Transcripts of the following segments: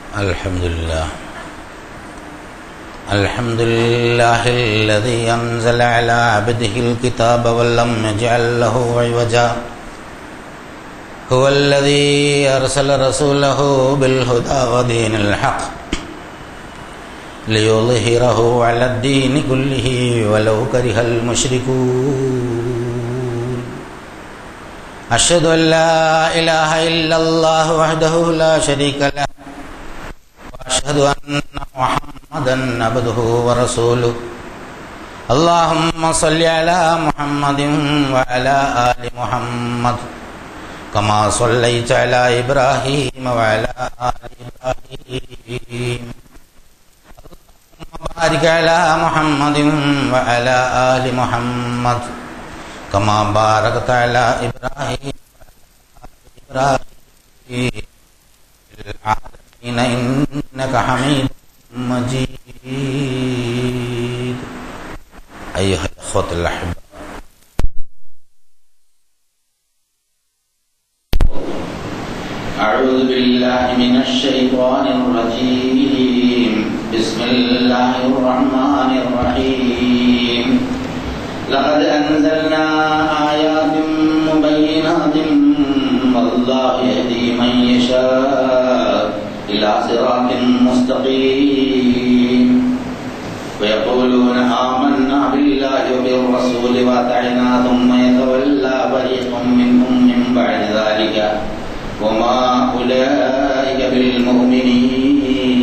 Alhamdulillahilladzi anzala ala abdihil kitaba wa lam yaj'al lahu 'iwaja. Huwallazi arsala rasulahu bil huda wa dinil haqq liyudhhirahu 'ala ad-dini kullihi walau karihal musyrikun. Asyhadu an la ilaha illallah wahdahu la syarika lah. Asyhadu anna Muhammadan abduhu wa rasuluh. Allahumma salli ala Muhammadin wa ala ali Muhammad kama sallaita ala Ibrahim wa ala ali Ibrahim. Allahumma barik ala Muhammadin wa ala ali Muhammad kama barakta ala Ibrahim wa ala ali Ibrahim innaka hamidum majid. Ayyuhal ikhwatul ahbab, a'udzu billahi minasy syaithanir rajim. Bismillahirrahmanirrahim. Laqad anzalna ayatin mubayyinatin wallahu yahdi man yasha ila siratin mustaqim. Wa yaquluna amanna billahi wa bir rasuli wa ata'na thumma yatawalla fariqun minhum min ba'di dhalika wa ma ulaika bil mu'minin.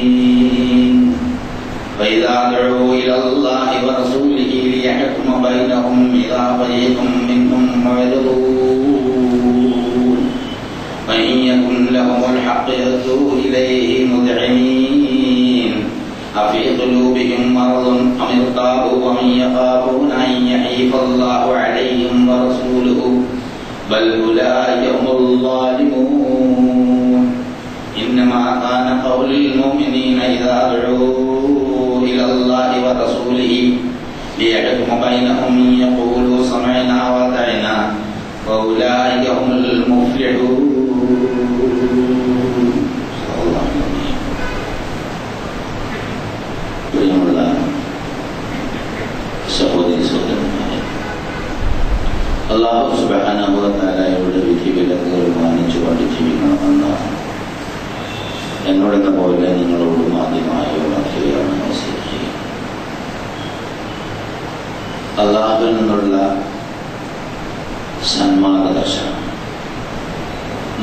Wa idza du'u ila Allahi wa rasulihi liyahkuma bainahum idza fariqun minhum mu'ridun. Man yakun lahumul haqqu yad'u ilayhi mud'inin afi qulubihim maradun am irtabu wa man yakhafuna an yahifa Allahu alayhim wa rasuluhu bal ulaika humul zalimun. Innama kana qawlul mu'minina idza du'u ila Allahi wa rasulihi liyahkuma bainahum yaqulu sami'na wa ata'na wa ulaika humul muflihun. പ്രിയമുള്ള സഹോദരി സഹോദരന്മാരെ, അല്ലാഹു സുബ്ഹാനഹു വ തആലയുടെ വിധിവിലക്കുകൾ മാനിച്ചുകൊണ്ട് ജീവിക്കണമെന്ന് എന്നോടെന്ന പോലെ നിങ്ങളോടും ആദ്യമായി ഉണർത്തുകയാണ് നമസ്കരിക്കുക. അല്ലാഹുവിൽ നിന്നുള്ള സന്മാർഗദർശനം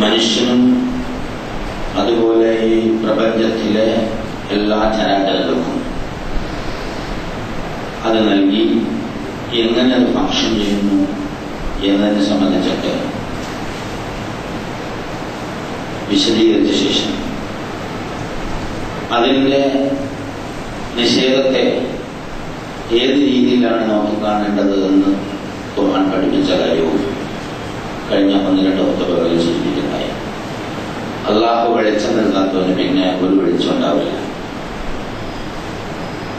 മനുഷ്യനും അതുപോലെ ഈ പ്രപഞ്ചത്തിലെ എല്ലാ ചരാചരങ്ങൾക്കും അത് നൽകി എങ്ങനെ അത് ഫങ്ഷൻ ചെയ്യുന്നു എന്നതിനെ സംബന്ധിച്ചൊക്കെ വിശദീകരിച്ച ശേഷം അതിൻ്റെ നിഷേധത്തെ ഏത് രീതിയിലാണ് നോക്കിക്കാണേണ്ടത് എന്ന് ഖുർആൻ പഠിപ്പിച്ച കാര്യവും കഴിഞ്ഞ 1-2 വക്തബുകളിൽ സൂചിപ്പിക്കുന്നതായി. അള്ളാഹു വെളിച്ചം നൽകാത്തവന് പിന്നെ ഒരു വെളിച്ചം ഉണ്ടാവില്ല.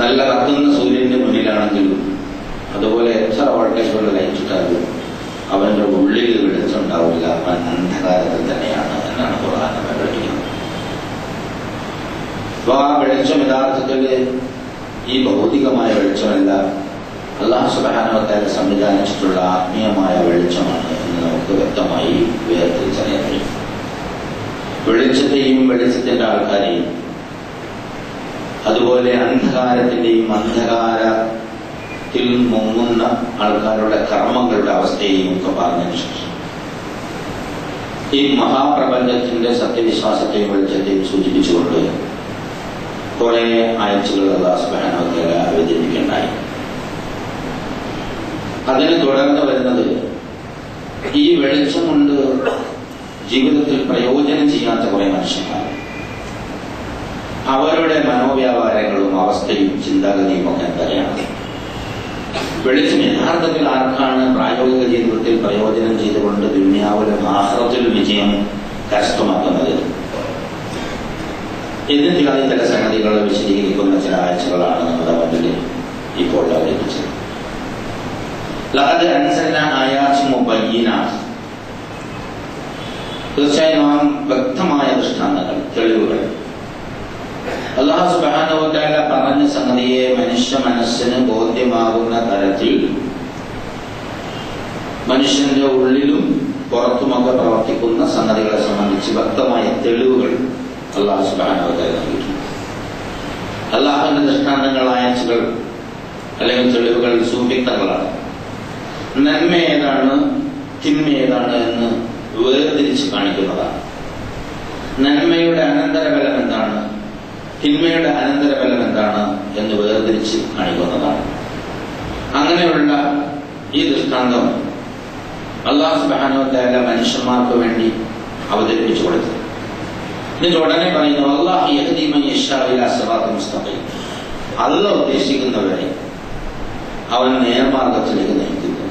നല്ല കത്തുന്ന സൂര്യന്റെ മുന്നിലാണെങ്കിലും അതുപോലെ എത്ര വോൾട്ടേജുള്ള ലൈറ്റ് ഇട്ടാലും അവന്റെ ഉള്ളിൽ വെളിച്ചം ഉണ്ടാവില്ല. അവൻ അന്ധകാരത്തിൽ തന്നെയാണ് എന്നാണ് ഖുർആൻ നമ്മെ പഠിപ്പിക്കുന്നത്. അപ്പോൾ ആ വെളിച്ചം യഥാർത്ഥത്തിൽ ഈ ഭൗതികമായ വെളിച്ചമല്ല, അല്ലാഹു സുബ്ഹാനഹു വ തആല സംവിധാനിച്ചിട്ടുള്ള ആത്മീയമായ വെളിച്ചമാണ് എന്ന് നമുക്ക് വ്യക്തമായി വേർതിരിച്ചറിയാൻ കഴിയും. വെളിച്ചത്തെയും വെളിച്ചത്തിന്റെ ആൾക്കാരെയും അതുപോലെ അന്ധകാരത്തിന്റെയും അന്ധകാരത്തിൽ മുങ്ങുന്ന ആൾക്കാരുടെ കർമ്മങ്ങളുടെ അവസ്ഥയെയും ഒക്കെ പറഞ്ഞതിന് ശേഷം ഈ മഹാപ്രപഞ്ചത്തിന്റെ സത്യവിശ്വാസത്തെയും വെളിച്ചത്തെയും സൂചിപ്പിച്ചുകൊണ്ട് കുറെ ആഴ്ചകൾ അല്ലാഹു സുബ്ഹാനഹു വ തആല അവതരിപ്പിക്കുകയുണ്ടായി. അതിന് തുടർന്ന് വരുന്നത് ഈ വെളിച്ചം കൊണ്ട് ജീവിതത്തിൽ പ്രയോജനം ചെയ്യാത്ത കുറെ മനുഷ്യന്മാർ, അവരുടെ മനോവ്യാപാരങ്ങളും അവസ്ഥയും ചിന്താഗതിയും ഒക്കെ എന്തൊക്കെയാണ്. വെളിച്ചം യഥാർത്ഥത്തിൽ ആർക്കാണ് പ്രായോഗിക ജീവിതത്തിൽ പ്രയോജനം ചെയ്തുകൊണ്ട് ദുനിയാവിലും ആഖിറത്തിലും വിജയം കരസ്ഥമാക്കുന്നത് എന്നിട്ട് അതിൽ ചില സംഗതികളെ വിശദീകരിക്കുന്ന ചില ആഴ്ചകളാണ് നമ്മുടെ മുന്നിൽ ഇപ്പോൾ അവതരിപ്പിച്ചത്. ലഖദ് അൻസൽനാ ആയാത്തിൻ മുബയ്യിനാത്ത്, തീർച്ചയായും നാം വ്യക്തമായ ദൃഷ്ടാന്തങ്ങൾ, തെളിവുകൾ അല്ലാഹു സുബ്ഹാനഹു വ തആല പറഞ്ഞ സംഗതിയെ മനുഷ്യ മനസ്സിന് ബോധ്യമാകുന്ന തരത്തിൽ മനുഷ്യന്റെ ഉള്ളിലും പുറത്തുമൊക്കെ പ്രവർത്തിക്കുന്ന സംഗതികളെ സംബന്ധിച്ച് വ്യക്തമായ തെളിവുകൾ അല്ലാഹു സുബ്ഹാനഹു വ തആല നൽകിയിട്ടുണ്ട്. അല്ലാഹുവിന്റെ ദൃഷ്ടാന്തങ്ങൾ, ആയത്തുകൾ അല്ലെങ്കിൽ തെളിവുകൾ സൂഫിക്തങ്ങളാണ്. നന്മ ഏതാണ് തിന്മ ഏതാണ് എന്ന് വേർതിരിച്ച് കാണിക്കുന്നതാണ്. നന്മയുടെ അനന്തരഫലം എന്താണ്, തിന്മയുടെ അനന്തരഫലം എന്താണ് എന്ന് വേർതിരിച്ച് കാണിക്കുന്നതാണ്. അങ്ങനെയുള്ള ഈ ദൃഷ്ടാന്തം അല്ലാഹു സുബ്ഹാനഹു വ തആല മനുഷ്യന്മാർക്ക് വേണ്ടി അവതരിപ്പിച്ചു കൊടുത്തു. എന്നിട്ട് ഉടനെ പറയുന്നു, അല്ലാഹു യഹ്ദി മൻ യശാഉ ഇലാ സിറാത്തിൻ മുസ്തഖീം. അല്ലാഹു ഉദ്ദേശിക്കുന്നവരെ അവൻ നേർമാർഗത്തിലേക്ക് നയിക്കുന്നു.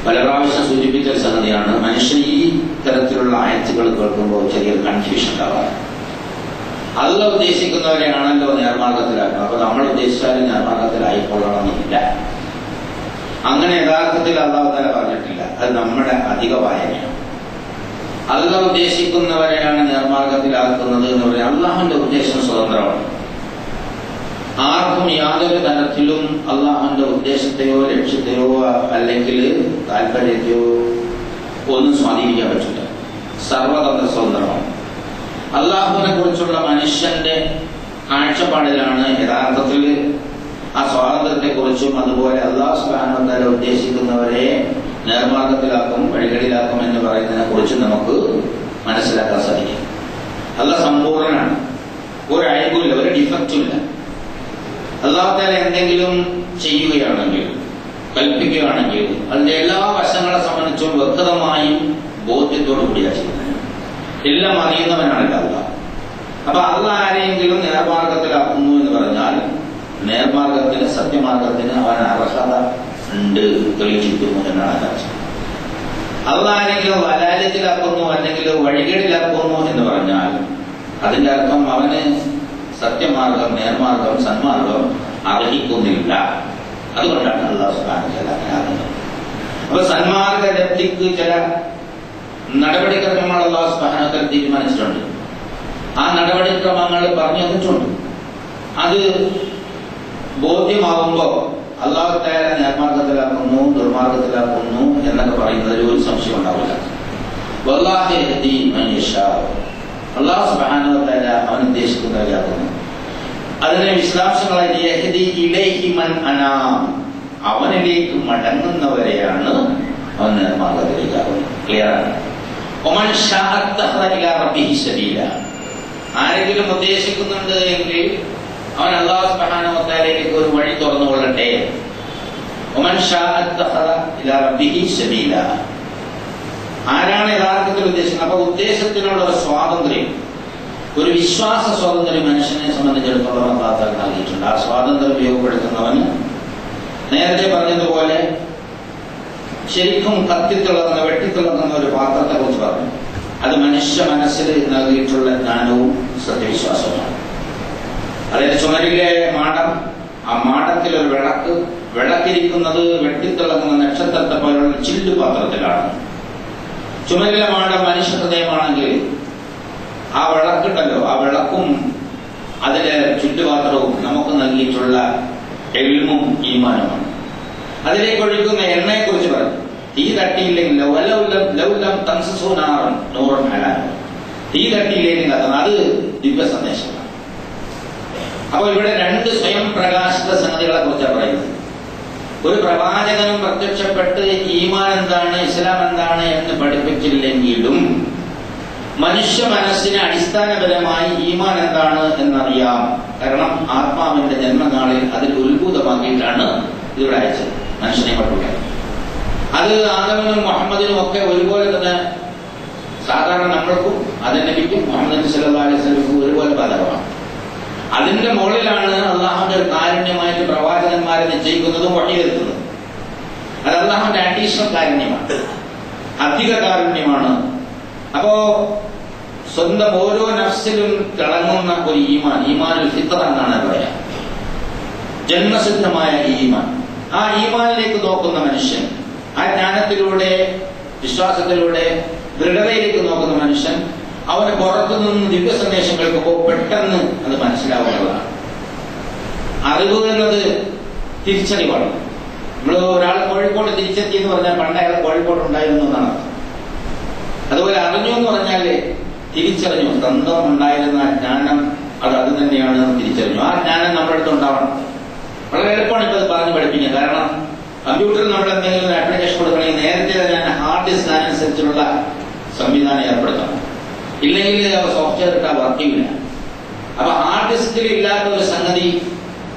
പല പ്രാവശ്യം സൂചിപ്പിച്ച സംഗതിയാണ്, മനുഷ്യൻ ഈ തരത്തിലുള്ള ആയത്തുകൾ കേൾക്കുമ്പോൾ ചെറിയ കൺഫ്യൂഷൻ ഉണ്ടാവാറ്. അല്ലാഹു ഉദ്ദേശിക്കുന്നവരെയാണല്ലോ നേർമാർഗത്തിലാക്കുക. അപ്പൊ നമ്മൾ ഉദ്ദേശിച്ചാലും നേർമാർഗത്തിലായിക്കൊള്ളണമെന്നില്ല. അങ്ങനെ യഥാർത്ഥത്തിൽ അല്ലാഹു തആല പറഞ്ഞിട്ടില്ല. അത് നമ്മുടെ അധിക വായനയാണ്. അല്ലാഹു ഉദ്ദേശിക്കുന്നവരെയാണ് നേർമാർഗത്തിലാക്കുന്നത് എന്ന് പറയാം. അല്ലാഹുവിന്റെ ഉദ്ദേശം സ്വതന്ത്രമാണ്. ആർക്കും യാതൊരു തരത്തിലും അല്ലാഹുവിന്റെ ഉദ്ദേശത്തെയോ ലക്ഷ്യത്തെയോ അല്ലെങ്കിൽ താല്പര്യത്തെയോ ഒന്നും സ്വാധീനിക്കാൻ പറ്റില്ല. സർവതന്ത്ര സ്വതന്ത്രമാണ്. അല്ലാഹുവിനെ കുറിച്ചുള്ള മനുഷ്യന്റെ കാഴ്ചപ്പാടിലാണ് യഥാർത്ഥത്തിൽ ആ സ്വാതന്ത്ര്യത്തെ കുറിച്ചും അതുപോലെ അല്ലാഹു സുബ്ഹാനഹു വ തആല ഉദ്ദേശിക്കുന്നവരെ നേർമാർഗത്തിലാക്കും, വഴികളിലാക്കും എന്ന് പറയുന്നതിനെ കുറിച്ച് നമുക്ക് മനസ്സിലാക്കാൻ സാധിക്കും. അല്ലാഹു സമ്പൂർണ്ണനാണ്. ഒരു അയവുമില്ല, ഒരു ഡിഫക്റ്റും ഇല്ല. അല്ലാഹു തആല എന്തെങ്കിലും ചെയ്യുകയാണെങ്കിൽ, കൽപ്പിക്കുകയാണെങ്കിൽ അതിന്റെ എല്ലാ വശങ്ങളെ സംബന്ധിച്ചും വ്യക്തമായും ബോധ്യത്തോടു കൂടിയാണ് ചെയ്യുന്നത്. എല്ലാം അറിയുന്നവനാണല്ലോ അല്ലാഹ്. അപ്പൊ അല്ലാഹ് ആരെയെങ്കിലും നേർമാർഗത്തിലാക്കുന്നു എന്ന് പറഞ്ഞാൽ നേർമാർഗത്തിന്, സത്യമാർഗത്തിന് അവൻ അർഹത ഉണ്ട്, തെളിയിച്ചിരിക്കുന്നു എന്നാണ് അർത്ഥം. അല്ലാഹ് ആരെങ്കിലും വലാലത്തിലാക്കുന്നു അല്ലെങ്കിൽ വഴികേടിലാക്കുന്നു എന്ന് പറഞ്ഞാൽ അതിന്റെ അർത്ഥം അവന് സത്യമാർഗം, നേർമാർഗം, സന്മാർഗം അർഹിക്കുന്നില്ല. അതുകൊണ്ടാണ് അല്ലാഹു സുബ്ഹാനഹു വ തആല അങ്ങനെ ആകുന്നത്. അപ്പൊ സന്മാർഗലബ്ധിക്ക് ചില നടപടിക്രമങ്ങൾ അല്ലാഹു സുബ്ഹാനഹു വ തആല തീരുമാനിച്ചിട്ടുണ്ട്. ആ നടപടിക്രമങ്ങൾ പറഞ്ഞു തന്നിട്ടുണ്ട്. അത് ബോധ്യമാകുമ്പോൾ അല്ലാഹു തആല നേർമാർഗത്തിലാക്കുന്നു, ദുർമാർഗത്തിലാക്കുന്നു എന്നൊക്കെ പറയുന്നതിൽ ഒരു സംശയം ഉണ്ടാവില്ല. വല്ലാഹു യഹ്ദി മൻ യശാഉ. അല്ലാഹു സുബ്ഹാനഹു വ തആല അവൻ ഉദ്ദേശിക്കുന്നവരാകുന്നു. അതിനെ വിശദാംശങ്ങളായി യഹ്ദി ഇലൈഹി മൻ അനാം. അവനിലേക്ക് മടങ്ങുന്നവരെയാണ് അവൻ നേർമാർഗത്തിലേക്കാകുന്നത്. ക്ലിയർ ആണ്. ഒമൻ ശാഅ അത്തഖദ ഇലാ റബ്ബിഹി സബീല. ആരെങ്കിലും ഉദ്ദേശിക്കുന്നുണ്ട് എങ്കിൽ അവൻ അല്ലാഹു സുബ്ഹാനഹു വ തആലയിലേക്ക് ഒരു വഴി തുറന്നുകൊള്ളട്ടെ. ഒമൻ ശാഅ അത്തഖദ ഇലാ റബ്ബിഹി സബീല. ആരാണ് യഥാർത്ഥത്തിൽ ഉദ്ദേശിക്കുന്നത്? അപ്പൊ ഉദ്ദേശത്തിനുള്ള ഒരു സ്വാതന്ത്ര്യം, ഒരു വിശ്വാസ സ്വാതന്ത്ര്യം മനുഷ്യനെ സംബന്ധിച്ചിടത്തോളം അല്ലാഹു തആല നൽകിയിട്ടുണ്ട്. ആ സ്വാതന്ത്ര്യം ഉപയോഗപ്പെടുത്തുന്നവന് നേരത്തെ പറഞ്ഞതുപോലെ ശരിക്കും കത്തിത്തിളങ്ങുന്ന, വെട്ടിത്തിളങ്ങുന്ന ഒരു പാത്രത്തെ കുറിച്ച് പറഞ്ഞു. അത് മനുഷ്യ മനസ്സിൽ നൽകിയിട്ടുള്ള ജ്ഞാനവും സത്യവിശ്വാസവുമാണ്. അതായത് ചുമരിലെ മാടം, ആ മാടത്തിലൊരു വിളക്ക്, വിളക്കിരിക്കുന്നത് വെട്ടിത്തിളങ്ങുന്ന നക്ഷത്രത്തെ പോലുള്ള ചില്ലു പാത്രത്തിലാണ്. ചുമരിലെ മാടം മനുഷ്യ ഹൃദയമാണെങ്കിൽ ആ വിളക്കുണ്ടല്ലോ, ആ വിളക്കും അതിലെ ചുറ്റുപാത്രവും നമുക്ക് നൽകിയിട്ടുള്ള എൽമും ഈമാനുമാണ്. അതിലേക്ക് ഒഴിക്കുന്ന എണ്ണയെ കുറിച്ച് പറഞ്ഞു. തീ തട്ടിയില്ലെങ്കിൽ തീ തട്ടിയില്ലെങ്കിൽ അത് ദിവ്യ സന്ദേശമാണ്. അപ്പൊ ഇവിടെ രണ്ട് സ്വയം പ്രകാശിത സംഗതികളെ കുറിച്ചാണ് പറയുന്നത്. ഒരു പ്രവാചകനും പ്രത്യക്ഷപ്പെട്ട് ഈമാൻ എന്താണ്, ഇസ്ലാം എന്താണ് എന്ന് പഠിപ്പിച്ചില്ലെങ്കിലും മനുഷ്യ മനസ്സിന് അടിസ്ഥാനപരമായി ഈമാൻ എന്താണ് എന്നറിയാം. കാരണം ആത്മാവിന്റെ ജന്മനാളിൽ അതിൽ ഉത്ഭൂതമാക്കിയിട്ടാണ് ഇതിവിടെ അയച്ചത് മനുഷ്യനെ പഠിപ്പിക്കാൻ. അത് ആദമിനും മുഹമ്മദിനും ഒക്കെ ഒരുപോലെ തന്നെ, സാധാരണ നമ്മൾക്കും അതിന്റെ നബിക്കും മുഹമ്മദ് സല്ലല്ലാഹു അലൈഹി വസല്ലം ഒരുപോലെ ബാധകമാണ്. അതിന്റെ മുകളിലാണ് അള്ളാഹുവിന്റെ ഒരു കാരുണ്യമായിട്ട് പ്രവാചകന്മാരെ നിശ്ചയിക്കുന്നതും വഴിയെത്തുന്നതും. അത് അള്ളാഹുവിന്റെ അഡീഷണൽ കാരുണ്യമാണ്, അധിക കാരുണ്യമാണ്. അപ്പോ സ്വന്തം ഓരോ നഫ്സിലും തിളങ്ങുന്ന ഒരു ഈമാൻ, ഈമാനുൽ ഫിത്ര എന്നാണ് പറയാ, ജന്മസിദ്ധമായ ഈമാൻ. ആ ഈമാനിലേക്ക് നോക്കുന്ന മനുഷ്യൻ, ആ ജ്ഞാനത്തിലൂടെ, വിശ്വാസത്തിലൂടെ ദൃഢതയിലേക്ക് നോക്കുന്ന മനുഷ്യൻ അവന് പുറത്തു നിന്ന് ദിവ്യ സന്ദേശം കേൾക്കുമ്പോൾ പെട്ടെന്ന് അത് മനസ്സിലാവുന്നതാണ്. അറിവ് എന്നത് തിരിച്ചറിവാണ്. നമ്മൾ ഒരാൾ കോഴിക്കോട് തിരിച്ചെത്തി എന്ന് പറഞ്ഞാൽ പണ്ട് അയാൾ കോഴിക്കോട് ഉണ്ടായിരുന്നു എന്നാണ്. അതുപോലെ അറിഞ്ഞു എന്ന് പറഞ്ഞാൽ തിരിച്ചറിഞ്ഞു, സ്വന്തം ഉണ്ടായിരുന്ന ജ്ഞാനം അത് തന്നെയാണ് തിരിച്ചറിഞ്ഞു. ആ ജ്ഞാനം നമ്മുടെ അടുത്ത് ഉണ്ടാവണം. വളരെ എളുപ്പമാണ് ഇപ്പോൾ അത് പറഞ്ഞ് പഠിപ്പിക്കുക. കാരണം കമ്പ്യൂട്ടറിൽ നമ്മൾ എന്തെങ്കിലും ഒരു ആപ്ലിക്കേഷൻ കൊടുക്കണമെങ്കിൽ നേരത്തെ തന്നെ ഹാർഡ് ഡിസ്ക് അനുസരിച്ചുള്ള സംവിധാനം ഏർപ്പെടുത്തണം. ഇല്ലെങ്കിൽ സോഫ്റ്റ്വെയർ ഇട്ടാൽ വർക്ക് ചെയ്യില്ല. അപ്പൊ ഹാർഡ് ഡിസ്കിൽ ഇല്ലാത്ത ഒരു സംഗതി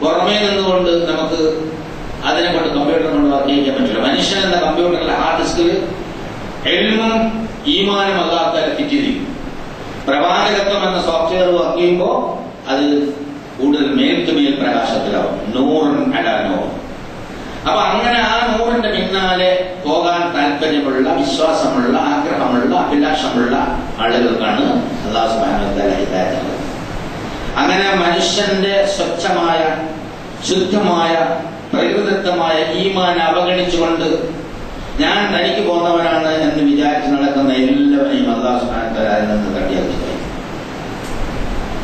പുറമേ നിന്നുകൊണ്ട് നമുക്ക് അതിനെ കൊണ്ട് കമ്പ്യൂട്ടർ കൊണ്ട് വർക്ക് ചെയ്യാൻ പറ്റില്ല. മനുഷ്യൻ എന്ന കമ്പ്യൂട്ടറിലെ ഹാർഡ് ഡിസ്കിൽ എൽമും ഈമാനും അല്ലാത്ത ഫിറ്റിരിക്കും. പ്രവാചകത്വം എന്ന സോഫ്റ്റ്വെയർ വർക്ക് ചെയ്യുമ്പോൾ അത് കൂടുതൽ മേൽക്കുമേൽ പ്രകാശത്തിലാവും. നൂറുൻ അലാ നൂർ. അപ്പൊ അങ്ങനെ ആ നൂറിന്റെ പിന്നാലെ പോകാൻ താല്പര്യമുള്ള, വിശ്വാസമുള്ള, ആഗ്രഹമുള്ള, അഭിലാഷമുള്ള ആളുകൾക്കാണ് അല്ലാഹു സുബ്ഹാനഹു വ തആല ഹിദായത്ത് നൽകുന്നത്. അങ്ങനെ മനുഷ്യന്റെ സ്വച്ഛമായ, ശുദ്ധമായ, പ്രകൃതിദത്തമായ ഈമാൻ അവഗണിച്ചുകൊണ്ട് ഞാൻ തനിക്ക് പോന്നവനാണ് എന്ന് വിചാരിച്ച് നടക്കുന്ന എല്ലാവരെയും അല്ലാഹു സുബ്ഹാനഹു വ തആല അതിൽ നിന്ന് തട്ടിയറിച്ചു.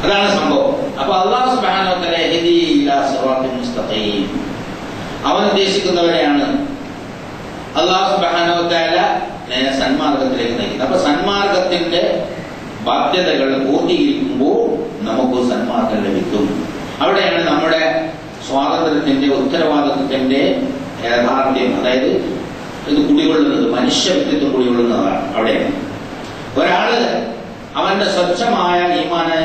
അതാണ് സംഭവം. അപ്പൊ അല്ലാഹു സുബ്ഹാനഹു വ തആല യഹ്ദി ഇലാ സിറാത്തിൻ മുസ്തഖീം, അവൻ ഉദ്ദേശിക്കുന്നവരെയാണ് അല്ലാഹു സുബ്ഹാനഹു വ തആല സന്മാർഗത്തിലേക്ക് നയിക്കുന്നത്. അപ്പൊ സന്മാർഗത്തിന്റെ ബാധ്യതകൾ പൂർത്തീകരിക്കുമ്പോൾ നമുക്ക് സന്മാർഗം ലഭിക്കും. അവിടെയാണ് നമ്മുടെ സ്വാതന്ത്ര്യത്തിന്റെ, ഉത്തരവാദിത്വത്തിന്റെ യാഥാർത്ഥ്യം, അതായത് ഇത് കുടികൊള്ളുന്നത്, മനുഷ്യ വ്യക്തിത്വം കുടികൊള്ളുന്നതാണ്. അവിടെയാണ് ഒരാള് അവന്റെ സ്വച്ഛമായ ഈമാനെ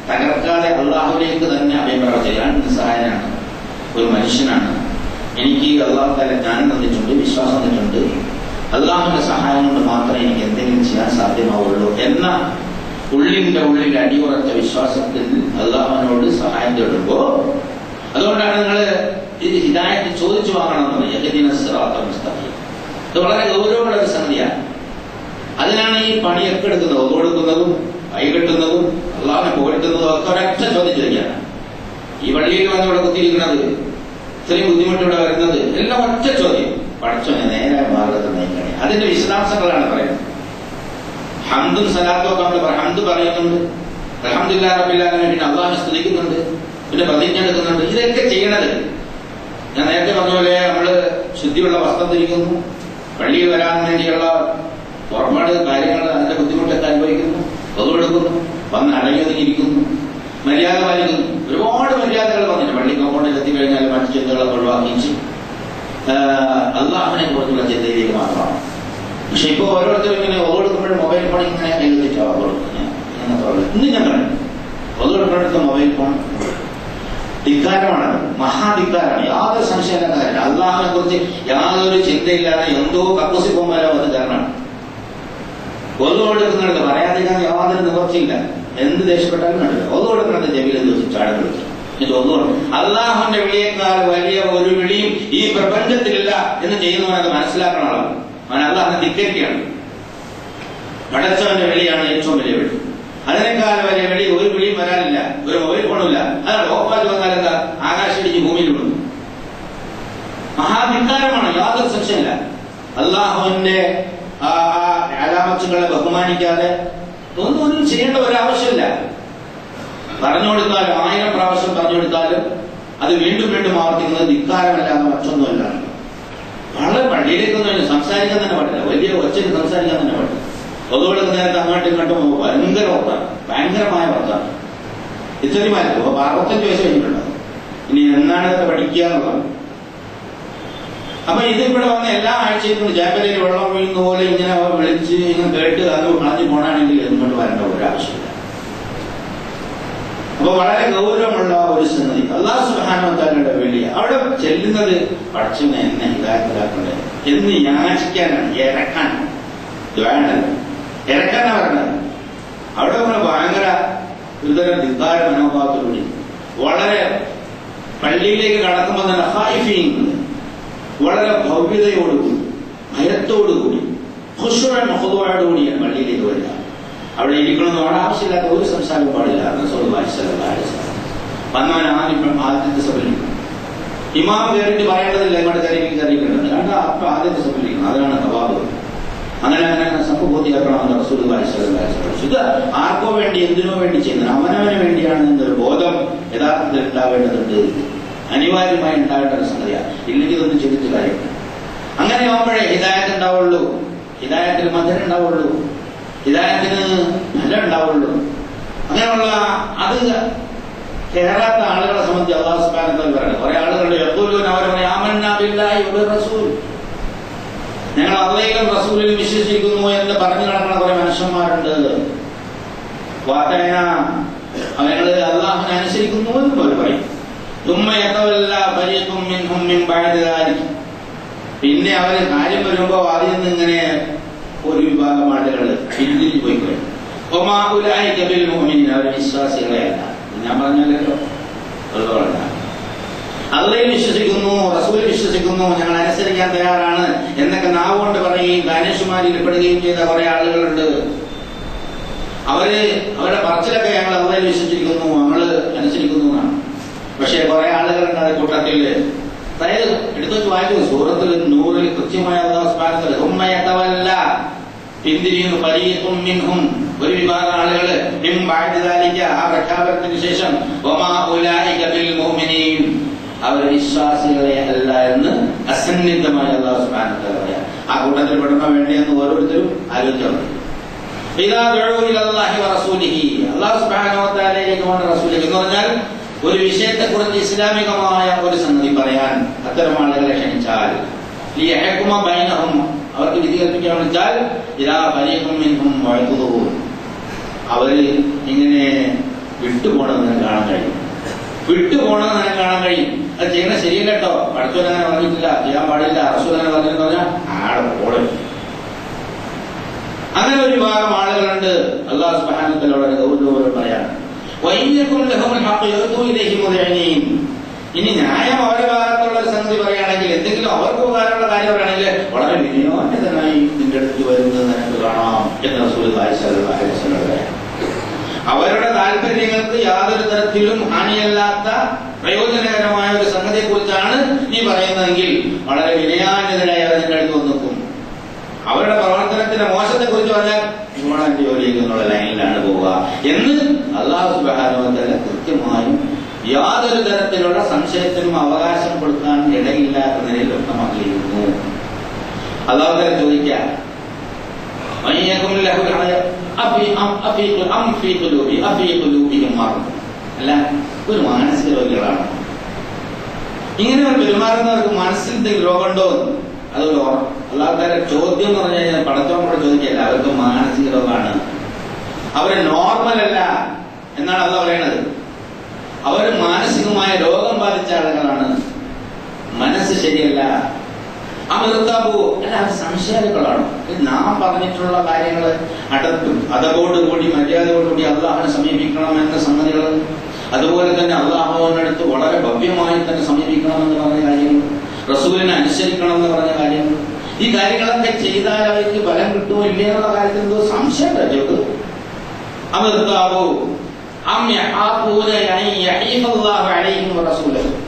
തകർക്കാതെ അള്ളാഹുവിലേക്ക് തന്നെ അഭിപ്രായം ചെയ്യാൻ നിസ്സഹായനാണ്. ഒരു മനുഷ്യനാണ്. എനിക്ക് അള്ളാഹു തആല ജ്ഞാനം തന്നിട്ടുണ്ട്, വിശ്വാസം തന്നിട്ടുണ്ട്, അള്ളാഹുവിന്റെ സഹായം കൊണ്ട് മാത്രമേ എനിക്ക് എന്തെങ്കിലും ചെയ്യാൻ സാധ്യമാവുള്ളൂ എന്ന ഉള്ളിന്റെ ഉള്ളിൽ അടിയുറച്ച വിശ്വാസത്തിൽ അള്ളാഹുവിനോട് സഹായം തേടുമ്പോ, അതുകൊണ്ടാണ് നിങ്ങൾ ഇത് ഹിദായത്ത് ചോദിച്ചു വാങ്ങണമെന്ന്. യഹ്ദിന സിറാത്തൽ മുസ്തഖീം, ഇത് വളരെ ഗൗരവമുള്ള ഒരു സംഗതിയാണ്. അതിനാണ് ഈ പണിയൊക്കെ എടുക്കുന്നത്. ഒന്നു കൊടുക്കുന്നതും കൈകെട്ടുന്നതും അള്ളാഹുവിനെ പുകഴ്ത്തുന്നതും ഒക്കെ ഒരൊറ്റ ചോദ്യം ചോദിക്കാണ്. ഈ പള്ളിയിൽ വന്ന് ഇവിടെ കുത്തിയിരിക്കുന്നത്, ഇത്രയും ബുദ്ധിമുട്ടിവിടെ വരുന്നത്, എല്ലാം ഒറ്റ ചോദ്യം: പഠിച്ചോനെ നേരെ മാർഗത്തിൽ നയിക്കണേ. അതിന്റെ വിശദാംശങ്ങളാണ് പറയുന്നത്. ഹംദും സലാത്തും ഒക്കെ നമ്മൾ ഹംദ് പറയുന്നുണ്ട്, അൽഹംദുലില്ലാഹി റബ്ബിൽ ആലമീൻ, പിന്നെ അള്ളാഹുവിനെ സ്തുതിക്കുന്നുണ്ട്, പിന്നെ പ്രതിജ്ഞ എടുക്കുന്നുണ്ട്. ഇതൊക്കെ ചെയ്യണത് ഞാൻ നേരത്തെ പറഞ്ഞ പോലെ നമ്മള് ശുദ്ധിയുള്ള വസ്ത്രം ധരിക്കുന്നു, പള്ളിയിൽ വരാൻ വേണ്ടിയുള്ള ഒരുപാട് കാര്യങ്ങൾ, അതിന്റെ ബുദ്ധിമുട്ടൊക്കെ അനുഭവിക്കുന്നു, പൊതുവെടുക്കുന്നു, വന്ന് അടങ്ങിയിരിക്കുന്നു, മര്യാദ പാലിക്കുന്നു. ഒരുപാട് മര്യാദകൾ പറഞ്ഞിട്ട് പള്ളി കോമ്പൗണ്ടിൽ എത്തിക്കഴിഞ്ഞാൽ മറ്റു ചിന്തകളൊക്കെ ഒഴിവാക്കിച്ച് അള്ളാഹുവിനെ കുറിച്ചുള്ള ചിന്തയിലേക്ക് മാത്രമാണ്. പക്ഷെ ഇപ്പൊ ഓരോരുത്തരും ഇങ്ങനെ ഓടുക്കുമ്പോഴും മൊബൈൽ ഫോൺ ഇങ്ങനെ കൈവച്ചിട്ടാണ് കൊടുക്കുന്നത്. ഇന്ന് ഞാൻ പറഞ്ഞു ഓടുക്കുമ്പോഴത്തെ മൊബൈൽ ഫോൺ ധിക്കാരമാണ്, മഹാധിക്കാരാണ്, യാതൊരു സംശയമില്ല കാര്യമില്ല. അള്ളാഹിനെ കുറിച്ച് യാതൊരു ചിന്തയില്ലാതെ എന്തോ കക്കൂസി പോകുമ്പോഴോ അത് കാരണമാണ്. ഒതുകൊടുക്കുന്നുണ്ട്, പറയാതിരിക്കാൻ യാതൊരു നിവർത്തിയില്ല. എന്ത് ദേഷ്യപ്പെട്ടാലും കണ്ടില്ല. ഒതുകൊടുക്കുന്നത് ചെവിയിൽ ദിവസം ചാടി വിളിച്ചു. ഇത് ഒന്നുകൊണ്ട് അള്ളാഹുവിന്റെ വിളിയേക്കാൾ വലിയ ഒരു വിളിയും ഈ പ്രപഞ്ചത്തിലില്ല എന്ന് ചെയ്യുന്നവനത് മനസ്സിലാക്കണമല്ലോ. അവൻ അള്ളാഹിനെ ധിക്കരിക്കുകയാണ്. പടച്ചവന്റെ വിളിയാണ് ഏറ്റവും വലിയ വിളി. അതിനേക്കാൾ വലിയ വിളി ഒരു വിളിയും വരാനില്ല, ഒരു മൊബൈൽ ഫോണില്ല. അതാണ് ഓഫാറ്റ് വന്നാൽ എന്താ, ആകാശിടിച്ച് ഭൂമിയിൽ വിടുന്നു. മഹാധിക്കാരമാണ്, യാതൊരു സംശയമില്ല. അള്ളാഹുവിന്റെ അലാമത്തുകളെ ബഹുമാനിക്കാതെ ഒന്നും ചെയ്യേണ്ട ഒരാവശ്യമില്ല. പറഞ്ഞു കൊടുത്താലും 1000 പ്രാവശ്യം പറഞ്ഞു കൊടുത്താലും അത് വീണ്ടും വീണ്ടും ആവർത്തിക്കുന്നത് ധിക്കാരമല്ലാതെ മറ്റൊന്നുമല്ല. വളരെ പള്ളിയിലേക്കൊന്നും സംസാരിക്കാൻ തന്നെ പാടില്ല, വലിയ ഒച്ചയ്ക്ക് സംസാരിക്കാൻ തന്നെ പാടില്ല. ഒതുകൊടുക്കുന്ന നേരത്തെ അങ്ങോട്ടും ഇങ്ങോട്ടും ഭയങ്കര ഓർത്താണ്, ഭയങ്കരമായ ഓർത്താണ്. ഇത്രയുമായിരുന്നു. അപ്പൊ 65 വയസ്സ് കഴിഞ്ഞിട്ടുണ്ട്. ഇനി എന്നാണ് ഇതൊക്കെ പഠിക്കുക എന്നുള്ളത്. അപ്പൊ ഇതിവിടെ വന്ന എല്ലാ ആഴ്ചയിലും ജാബലയിൽ വെള്ളം വീഴുന്ന പോലെ ഇങ്ങനെ വിളിച്ച് ഇങ്ങനെ കേട്ട് അത് കളഞ്ഞു പോകണമെങ്കിൽ ഇങ്ങോട്ട് വരേണ്ട ഒരാവശ്യമില്ല. അപ്പൊ വളരെ ഗൗരവമുള്ള ഒരു സംഗതി അല്ലാഹു സുബ്ഹാനഹു വ തആലയുടെ വിളി. അവിടെ ചെല്ലുന്നത് പഠിച്ചവനെ എന്നെ ഹിദായത്തിലാക്കണ്ടേ എന്ന് യാചിക്കാനാണ്, ഇറക്കാൻ. ഇറക്കാനാ പറഞ്ഞത്. അവിടെ നമ്മൾ ഭയങ്കര ഒരുതരം ധിക്കാര മനോഭാവത്തോടുകൂടി വളരെ പള്ളിയിലേക്ക് കടക്കുമ്പോൾ തന്നെ ഖായിഫീൻ, വളരെ ഭവ്യതയോടുകൂടി, ഭയത്തോടുകൂടി, ഖുശൂഅൻ ഖുദൂഅോടുകൂടിയാണ് പള്ളിയിലേക്ക് വരിക. അവിടെ ഇരിക്കണമെന്ന് വളരെ ആവശ്യമില്ലാത്ത ഒരു സംസാരവും പാടില്ല. റസൂലുള്ളാഹി സ്വല്ലല്ലാഹു അലൈഹി വസല്ലം വന്നവൻ ആദ്യത്തെ സഭയിൽ ഇമാം കയറിയിട്ട് പറയേണ്ടതില്ല, ഇങ്ങോട്ട് കയറിയിട്ടുണ്ട്. കാരണം അപ്പൊ ആദ്യത്തെ സഭയിൽ ഇരിക്കണം. അതാണ് തവാബ്. അങ്ങനെ സംഭവബോധിയാക്കണമെന്ന് റസൂലുള്ളാഹി സ്വല്ലല്ലാഹു അലൈഹി വസല്ലം. ഇത് ആർക്കോ വേണ്ടി എന്തിനോ വേണ്ടി ചെയ്യുന്നത്, അവനവന് വേണ്ടിയാണ് എന്നൊരു ബോധം യഥാർത്ഥത്തിൽ ഉണ്ടാവേണ്ടതുണ്ട്, അനിവാര്യമായി ഉണ്ടാവേണ്ട ഒരു സംഗതിയാണ്. ഇല്ലെങ്കിൽ ഇതൊന്നും ചെയ്തിട്ട് കാര്യമില്ല. അങ്ങനെ ആവുമ്പോഴേ ഹിദായത്ത് ഉണ്ടാവുള്ളൂ, ഹിദായത്തിന് മധുരം ഉണ്ടാവുള്ളൂ, ഹിദായത്തിന് ഫലം ഉണ്ടാവുള്ളൂ. അങ്ങനെയുള്ള അത് കേറാത്ത ആളുകളെ സംബന്ധിച്ച് അല്ലാഹു സുബ്ഹാനഹു വ തആല പറയുന്നത്, കുറെ ആളുകളുടെ യഖൂലൂന, അവർ പറയും ആമന്നാ ബില്ലാഹി വ റസൂൽ, ഞങ്ങൾ അല്ലാഹുവിലും റസൂലിലും വിശ്വസിക്കുന്നു എന്ന് പറഞ്ഞു നടക്കുന്ന കുറെ മനുഷ്യന്മാരുണ്ട്. വാതന, അവര് അല്ലാഹുവിനെ അനുസരിക്കുന്നു എന്ന് അവർ പറയും. തുമ്മ യതവല്ല ഫരീഖും മിൻഹും മിൻ ബഅദി ദാലിക, പിന്നെ അവര് കാര്യം വരുമ്പോ അതിൽ നിന്ന് ഇങ്ങനെ ഒരു വിഭാഗം ആളുകൾ പിന്തിരിഞ്ഞു പോയി കഴിയും. ഒമാ ഉലൈക ബിൽ മുഅ്മിനീന, അവർ വിശ്വാസികളെയല്ല. ഞാൻ പറഞ്ഞല്ലോ, അള്ളാഹുവിൽ വിശ്വസിക്കുന്നു, റസൂലിൽ വിശ്വസിക്കുന്നു, ഞങ്ങൾ അനുസരിക്കാൻ തയ്യാറാണ് എന്നൊക്കെ നാവുകൊണ്ട് പറയുകയും ധനുഷുമാരിൽ പെടുകയും ചെയ്ത കുറെ ആളുകളുണ്ട്. അവരുടെ പറച്ചിലൊക്കെ ഞങ്ങൾ അള്ളാഹുവിൽ വിശ്വസിക്കുന്നു, ഞങ്ങൾ അനുസരിക്കുന്നു എന്നാണ്. പക്ഷെ കുറെ ആളുകളുണ്ട് അത് കൂട്ടത്തിൽ. അതായത് എടുത്തു വായിച്ചു സൂറത്തുൽ നൂറിൽ കൃത്യമായ അല്ലാഹു സുബ്ഹാനഹു വ തആല ഉമ്മ യതവല്ല, പിന്തിരിയുന്നു, ഫരീഖും മിൻഹും, ഒരു വിഭാഗം ആളുകൾ, മിൻ ബഅദി ദാലിക, ആ പ്രഖ്യാപനത്തിന് ശേഷം, വമാ ഉലൈക ബിൽ മുഅ്മിനീൻ, അവർ വിശ്വാസികളെ അല്ല എന്ന് അസന്നിഗ്ധമായി അല്ലാഹു സുബ്ഹാനഹു വ തആല പറയാം. ആ കൂട്ടത്തിൽ പെടുന്ന വേണ്ടിയെന്ന് ഓരോരുത്തരും ആലോചിക്കണം. ഇദാ ദഉ ഇലല്ലാഹി വ റസൂലിഹി, അല്ലാഹു സുബ്ഹാനഹു വ തആലയിലേക്കുമാണ് റസൂലിലേക്ക് എന്ന് പറഞ്ഞാൽ ഒരു വിഷയത്തെക്കുറിച്ച് ഇസ്ലാമികമായ ഒരു സംഗതി പറയാൻ അത്തരം ആളുകളെ ക്ഷണിച്ചാൽ, ലിയഹ്കുമ ബൈനഹും, അവർക്ക് വിധി കൽപ്പിക്കാൻ വിളിച്ചാൽ, ഇദാ ഫരീഖും മിൻഹും മുഅ്രിദൂൻ, അവര് ഇങ്ങനെ വിട്ടുപോകണമെന്ന് കാണാൻ കഴിയും, വിട്ടുപോകണമെന്ന് കാണാൻ കഴിയും. അത് ചെയ്യണ ശരിയല്ല കേട്ടോ, പഠിച്ചവൻ അങ്ങനെ പറഞ്ഞിട്ടില്ല, ചെയ്യാൻ പാടില്ല, റസൂൽ അങ്ങനെ പറഞ്ഞെന്ന് പറഞ്ഞാൽ ആടെ പോടും. അങ്ങനെ ഒരു വിഭാഗം ആളുകളുണ്ട്. അല്ലാഹു സുബ്ഹാനഹു വ തആല വളരെ ഗൗരവത്തോടെ പറയാണ്, വഇന്നകും ലഹുൽ ഹഖ് യഅതു ഇലൈഹി മുദ്ഇനീൻ, ഇനി ന്യായം അവരുടെ ഭാഗത്തുള്ള സംഗതി പറയുകയാണെങ്കിൽ, എന്തെങ്കിലും അവർക്ക് ഉപകാരമുള്ള കാര്യം പറയുകയാണെങ്കിൽ വളരെ വിനയോന്യതനായി നിന്റെ അടുത്ത് വരുന്നത് നിനക്ക് കാണാം എന്ന് റസൂലുള്ളാഹി സ്വല്ലല്ലാഹു അലൈഹി വസല്ലം പറയാം. അവരുടെ താല്പര്യങ്ങൾക്ക് യാതൊരു തരത്തിലും ഹാനിയല്ലാത്ത പ്രയോജനകരമായ ഒരു സംഗതിയെ കുറിച്ചാണ് നീ പറയുന്നതെങ്കിൽ വളരെ വിനയാന്യതരായി അവർ നിന്റെ അടുത്ത് വന്നിരിക്കും. അവരുടെ പ്രവർത്തനത്തിന്റെ മോശത്തെ കുറിച്ച് പറഞ്ഞാൽ ഇവളെന്റെ ജോലിയിൽ നിന്നുള്ള ലൈനിലാണ് പോവുക എന്ന് അല്ലാഹു സുബ്ഹാനഹു വ തആല കൃത്യമായും യാതൊരു തരത്തിലുള്ള സംശയത്തിനും അവകാശം കൊടുക്കാൻ ഇടയില്ലാത്ത നിലയിൽ വ്യക്തമാക്കിയിരുന്നു. അല്ലാഹു തആല ചോദിക്കാം, അല്ല ഒരു മാനസിക രോഗികളാണ് ഇങ്ങനെ പെരുമാറുന്നവർക്ക് മനസ്സിൽ എന്തെങ്കിലും രോഗമുണ്ടോ? അതുകൊണ്ട് അല്ലാഹു തആല ചോദ്യം എന്ന് പറഞ്ഞു കഴിഞ്ഞാൽ പടച്ചവനോട് ചോദിക്കല്ല, അവർക്ക് മാനസിക രോഗമാണ്, അവര് നോർമൽ അല്ല എന്നാണ് അല്ലാഹു പറയുന്നത്. അവർ മാനസികമായ രോഗം ബാധിച്ച ആളുകളാണ്, മനസ്സ് ശരിയല്ല. അമൃതാബു അല്ല, അത് സംശയാലുക്കളാണ്. നാം പറഞ്ഞിട്ടുള്ള കാര്യങ്ങൾ അതോടുകൂടി മര്യാദയോടുകൂടി അള്ളാഹുവിനെ സമീപിക്കണം എന്ന സംഗതികൾ, അതുപോലെ തന്നെ അള്ളാഹുവിനടുത്ത് വളരെ ഭവ്യമായി തന്നെ സമീപിക്കണമെന്ന് പറഞ്ഞ കാര്യങ്ങൾ, റസൂലിനെ അനുസരിക്കണം എന്ന് പറഞ്ഞ കാര്യങ്ങൾ, ഈ കാര്യങ്ങളൊക്കെ ചെയ്താൽ അവർക്ക് ഫലം കിട്ടുമോ ഇല്ലേ എന്നുള്ള കാര്യത്തിൽ എന്തോ സംശയം ചോദിച്ചു. അമൃതാബു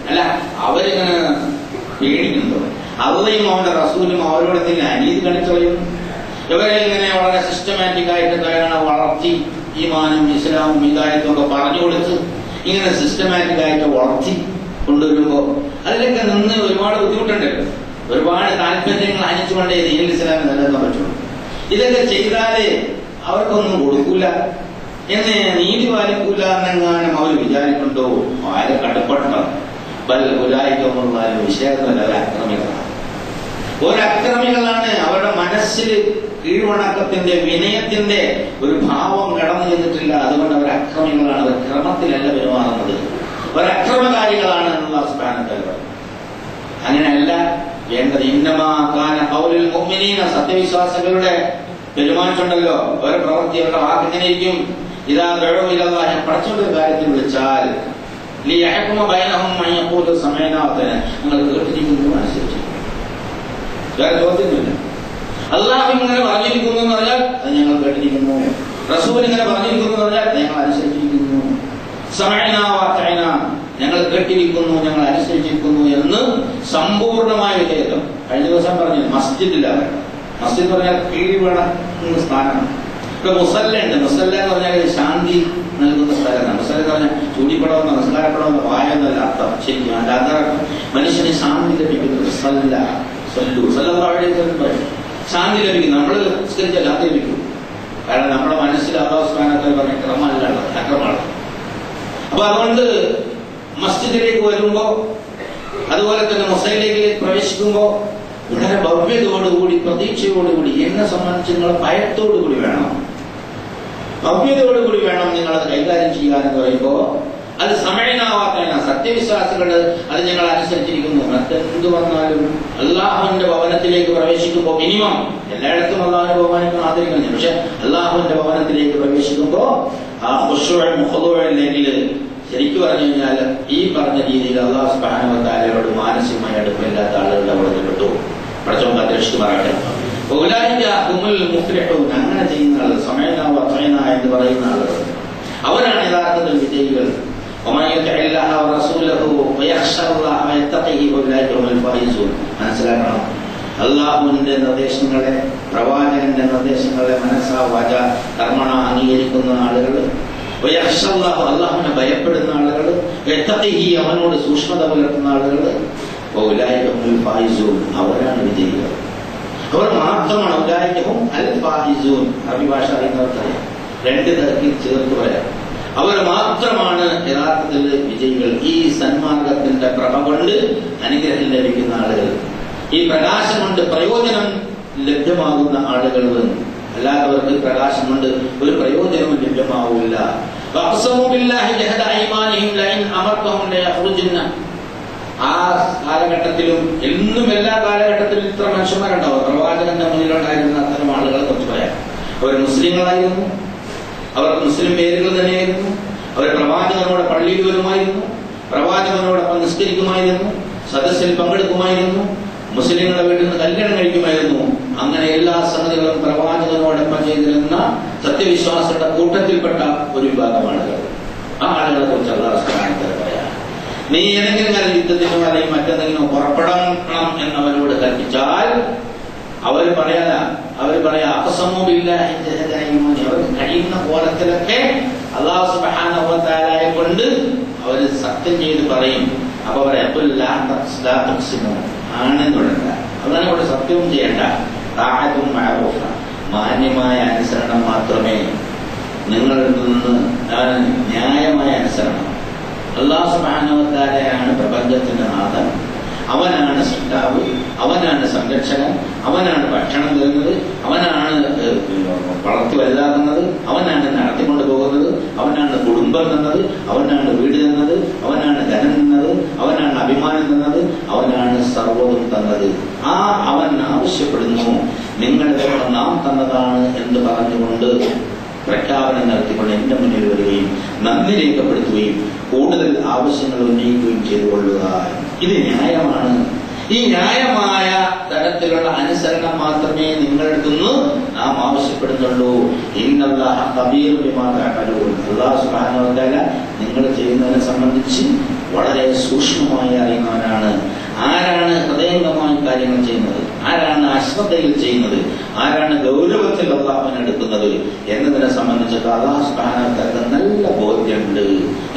അല്ല, അവരിങ്ങനെ പേടിക്കുന്നുണ്ടോ? അള്ളയും അവന്റെ റസൂലും അവരോട് തന്നെ അനീതി കളിച്ചോയും. ഇവരെ ഇങ്ങനെ വളരെ സിസ്റ്റമാറ്റിക് ആയിട്ട് വളർത്തി ഈമാനും ഇസ്ലാമും ഹിദായത്തും ഒക്കെ പറഞ്ഞു കൊടുത്ത് ഇങ്ങനെ സിസ്റ്റമാറ്റിക് ആയിട്ട് വളർത്തി കൊണ്ടുവരുമ്പോ അതിലൊക്കെ നിന്ന് ഒരുപാട് ബുദ്ധിമുട്ടുണ്ടല്ലോ, ഒരുപാട് താല്പര്യങ്ങൾ അനിച്ചുകൊണ്ടേ ദീനുൽ ഇസ്ലാമിൽ നിലനിർത്താൻ പറ്റുള്ളൂ. ഇതൊക്കെ ചെയ്താലേ അവർക്കൊന്നും കൊടുക്കൂല എന്ന്, നീതി പാലിക്കൂല എന്നെങ്ങാനും അവർ വിചാരിക്കുന്നുണ്ടോ? ആരെ കടപ്പെട്ടോ ബലായിക്കൊന്നുള്ള വിഷയത്തിലല്ല, അക്രമികളാണ്. ഒരക്രമികളാണ്. അവരുടെ മനസ്സിൽ കീഴ്വണക്കത്തിന്റെ വിനയത്തിന്റെ ഒരു ഭാവം കടന്നു ചെന്നിട്ടില്ല. അതുകൊണ്ട് അവർ അക്രമികളാണ്. അവർ ക്രമത്തിലല്ല പെരുമാറുന്നത്, ഒരക്രമകാരികളാണ് എന്നുള്ള സ്ഥാനത്തല്ല. അങ്ങനെയല്ല വേണ്ടത്. ഇന്നമാ കാന ഖൗലുൽ മുഅ്മിനീന, സത്യവിശ്വാസികളുടെ പെരുമാറ്റമുണ്ടല്ലോ, അവരുടെ പ്രവൃത്തി, അവരുടെ വാക്ക് എങ്ങനെ ഇരിക്കും? ഇദാ ദഉ ഇലല്ലാഹി, പടച്ചവന്റെ കാര്യത്തിൽ വിളിച്ചാൽ, ലിയഹ്കുമ ബൈനഹും അൻ യഖൂലു സമഅനാ വഅതഅന, നിങ്ങൾ കേട്ടിരിക്കുന്നു, അനുസരിച്ചു. വേറെ ചോദ്യമൊന്നുമില്ല. അല്ലാഹു ഇങ്ങനെ പറഞ്ഞിരിക്കുന്നു എന്ന് പറഞ്ഞാൽ അത് ഞങ്ങൾ കേട്ടിരിക്കുന്നു, റസൂൽ ഇങ്ങനെ പറഞ്ഞിരിക്കുന്നു എന്ന് പറഞ്ഞാൽ ഞങ്ങൾ അനുസരിച്ചിരിക്കുന്നു. സമഅനാ വഅതഅന, ഞങ്ങൾ കേട്ടിരിക്കുന്നു, ഞങ്ങൾ അനുസരിച്ചിരിക്കുന്നു എന്ന് സമ്പൂർണമായ വിധേയത്വം. കഴിഞ്ഞ ദിവസം പറഞ്ഞു മസ്ജിദിലാണ് മസ്ജിദ് എന്ന് പറഞ്ഞാൽ കീഴ് വേണം സ്ഥാനമാണ്. ഇപ്പൊ മുസല്ല ഉണ്ട്. മുസല്ല എന്ന് പറഞ്ഞാൽ ശാന്തി നൽകുന്ന സ്ഥലമാണ്. മുസല്ല എന്ന് പറഞ്ഞാൽ ചൂടിപ്പടമെന്നോ നമസ്കാരപ്പെടമെന്നോ വായെന്നല്ല അർത്ഥം. ശരിക്കും അതിന്റെ അർത്ഥം മനുഷ്യന് ശാന്തി ലഭിക്കുന്നത്. സല്ല സല്ലു സല്ലല്ലാഹു ശാന്തി ലഭിക്കും. നമ്മൾ നിസ്കരിച്ചാൽ അത് ലഭിക്കും. കാരണം നമ്മുടെ മനസ്സിൽ അല്ലാഹു സുബ്ഹാനഹു വ തആല പറഞ്ഞ ക്രമമല്ല, അക്രമമാണ്. അപ്പൊ അതുകൊണ്ട് മസ്ജിദിലേക്ക് വരുമ്പോ, അതുപോലെ തന്നെ മുസല്ലയിലേക്ക് പ്രവേശിക്കുമ്പോ വളരെ ഭവ്യതയോടുകൂടി, പ്രതീക്ഷയോടുകൂടി, എന്നെ സംബന്ധിച്ച് നിങ്ങൾ ഭയത്തോടുകൂടി വേണം, ഭവ്യതയോടുകൂടി വേണം നിങ്ങളത് കൈകാര്യം ചെയ്യാനെന്ന് പറയുമ്പോ അത് സമയനാവാത്ത സത്യവിശ്വാസികള് അത് ഞങ്ങൾ അനുസരിച്ചിരിക്കുന്നു. മറ്റെന്ത് വന്നാലും അള്ളാഹുവിന്റെ ഭവനത്തിലേക്ക് പ്രവേശിക്കുമ്പോ മിനിമം എല്ലായിടത്തും അള്ളാഹുവിനെ ബഹുമാനിക്കണം, ആദരിക്കണം. പക്ഷെ അള്ളാഹുവിന്റെ ഭവനത്തിലേക്ക് പ്രവേശിക്കുമ്പോ ആ മുഖല്ലെങ്കിൽ ശരിക്കും പറഞ്ഞു കഴിഞ്ഞാൽ ഈ പറഞ്ഞ രീതിയിൽ അള്ളാഹു സുബ്ഹാനഹു വ തആലയോട് മാനസികമായി അടുപ്പമില്ലാത്ത ആളുകളുടെ അവിടെ പെട്ടു. പടച്ചവൻ കാത്തിരക്ഷിക്കുമാറാകട്ടെ. അങ്ങനെ ചെയ്യുന്ന ആളുകൾ, സമയന എന്ന് പറയുന്ന ആളുകൾ, അവരാണ് യഥാർത്ഥത്തിൽ വിജയികൾ. മനസ്സിലാക്കണം, അള്ളാഹുവിന്റെ നിർദ്ദേശങ്ങളെ, പ്രവാചകന്റെ നിർദ്ദേശങ്ങളെ മനസ്സാ വാച കർമ്മണ അംഗീകരിക്കുന്ന ആളുകൾ, അള്ളാഹുവിനെ ഭയപ്പെടുന്ന ആളുകൾ, അവനോട് സൂക്ഷ്മത പുലർത്തുന്ന ആളുകൾ, അവരാണ് വിജയികൾ. അവർ മാത്രമാണ് അറബി ഭാഷ അറിയുന്നവർക്കറിയാം, രണ്ട് തരത്തിൽ ചേർത്ത് പറയാം. അവർ മാത്രമാണ് യഥാർത്ഥത്തിൽ വിജയികൾ. ഈ സന്മാർഗത്തിന്റെ പ്രഭ കൊണ്ട് അനുഗ്രഹം ലഭിക്കുന്ന ആളുകൾ, ഈ പ്രകാശം കൊണ്ട് പ്രയോജനം ലഭ്യമാകുന്ന ആളുകൾ. അല്ലാത്തവർക്ക് പ്രകാശം കൊണ്ട് ഒരു പ്രയോജനവും ലഭ്യമാവില്ല. ആ കാലഘട്ടത്തിലും എന്നും എല്ലാ കാലഘട്ടത്തിലും ഇത്ര മനുഷ്യന്മാരുണ്ടാവും. പ്രവാചകന്റെ മുന്നിലുണ്ടായിരുന്ന അത്തരം ആളുകളെ കുറിച്ച് പറയാം. അവർ മുസ്ലിങ്ങളായിരുന്നു, അവർക്ക് മുസ്ലിം പേരുകൾ തന്നെയായിരുന്നു. അവർ പ്രവാചകനോട് പള്ളിയിൽ വരുമായിരുന്നു, പ്രവാചകനോടൊപ്പം നിസ്കരിക്കുമായിരുന്നു, സദസ്സിൽ പങ്കെടുക്കുമായിരുന്നു, മുസ്ലിങ്ങളുടെ വീട്ടിൽ നിന്ന് കല്യാണം കഴിക്കുമായിരുന്നു. അങ്ങനെ എല്ലാ സംഗതികളും പ്രവാചകനോടൊപ്പം ചെയ്തിരുന്ന സത്യവിശ്വാസികളുടെ കൂട്ടത്തിൽപ്പെട്ട ഒരു വിഭാഗം ആളുകൾ. ആ ആളുകളെ കുറിച്ച് അല്ലാഹു സുബ്ഹാനഹു വ തആല പറയാം, നീ ഏതെങ്കിലും കാലം യുദ്ധത്തിനോ അല്ലെങ്കിൽ മറ്റെന്തെങ്കിലും പുറപ്പെടണം എന്നവരോട് കൽപ്പിച്ചാൽ അവർ പറയാ അവർക്ക് കഴിയുന്ന കോലത്തിലൊക്കെ അല്ലാഹു സുബ്ഹാനഹു വ തആലയെ കൊണ്ട് അവർ സത്യം ചെയ്ത് പറയും. അപ്പൊ പറയാം ആണെന്നുണ്ട്, അങ്ങനെ കൊണ്ട് സത്യവും ചെയ്യണ്ട, താഅത്തും മഅറൂഫ, മാന്യമായ അനുസരണം മാത്രമേ നിങ്ങളിൽ നിന്ന്, ന്യായമായ അനുസരണം. അല്ലാഹു സുബ്ഹാനഹു വ തആലയാണ് പ്രപഞ്ചത്തിന്റെ നാഥൻ, അവനാണ് സൃഷ്ടാവ്, അവനാണ് സംരക്ഷകൻ, അവനാണ് ഭക്ഷണം തരുന്നത്, അവനാണ് വളർത്തി വലുതാക്കുന്നത്, അവനാണ് നടത്തിക്കൊണ്ടു പോകുന്നത്, അവനാണ് കുടുംബം തന്നത്, അവനാണ് വീട് തന്നത്, അവനാണ് ധനം തന്നത്, അവനാണ് അഭിമാനം തന്നത്, അവനാണ് സർവ്വതും തന്നത്. ആ അവൻ ആവശ്യപ്പെടുന്നു നിങ്ങളുടെ നാം തന്നതാണ് എന്ന് പറഞ്ഞുകൊണ്ട് പ്രഖ്യാപനം നടത്തിക്കൊണ്ട് എന്റെ മുന്നിൽ വരികയും നന്ദി രേഖപ്പെടുത്തുകയും കൂടുതൽ ആവശ്യങ്ങൾ ഉന്നയിക്കുകയും ചെയ്തുകൊള്ളുക. ഇത് ന്യായമാണ്. ഈ ന്യായമായ തരത്തിലുള്ള അനുസരണം മാത്രമേ നിങ്ങളുടെ നിന്ന് നാം ആവശ്യപ്പെടുന്നുള്ളൂ. ഇന്നല്ലാഹ ഖബീറുൻ ബിമാ തഅമലൂൻ. അല്ലാഹു സുബ്ഹാനഹു വ തആല നിങ്ങൾ ചെയ്യുന്നതിനെ സംബന്ധിച്ച് വളരെ സൂക്ഷ്മമായി അറിയുന്നവനാണ്. ആരാണ് ഹൃദയംഗമായി കാര്യങ്ങൾ ചെയ്യുന്നത്, ആരാണ് അശ്രദ്ധയിൽ ചെയ്യുന്നത്, ആരാണ് ഗൗരവത്തിൽ അല്ലാഹുവിനെ എടുക്കുന്നത് എന്നതിനെ സംബന്ധിച്ചിട്ട് അല്ലാഹു സുബ്ഹാനഹു വ തആല നല്ല ബോധ്യമുണ്ട്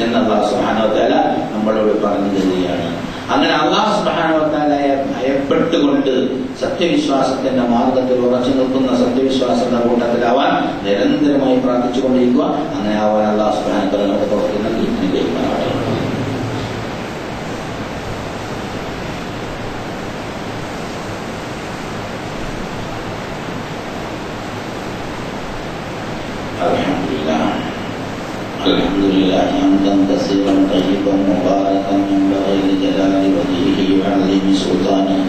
എന്ന് അല്ലാഹു സുബ്ഹാനഹു വ തആല നമ്മളോട് പറഞ്ഞു തരികയാണ്. അങ്ങനെ അല്ലാഹു സുബ്ഹാനഹു വ തആലയെ ഭയപ്പെട്ടുകൊണ്ട് സത്യവിശ്വാസത്തിന്റെ മാർഗത്തിൽ ഉറച്ചു നിൽക്കുന്ന സത്യവിശ്വാസത്തിന്റെ കൂട്ടത്തിലാവാൻ നിരന്തരമായി പ്രാർത്ഥിച്ചുകൊണ്ടിരിക്കുക. അങ്ങനെ ആവാൻ അല്ലാഹു സുബ്ഹാനഹു വ തആല നമുക്ക് തൗഫീഖ് നൽകി അനുഗ്രഹിക്കുമാറാകട്ടെ. Alhamdulillah hamdan katsiran thayyiban mubarakan yanbaghi li jalali wajhihi wa 'azimi sultanihi.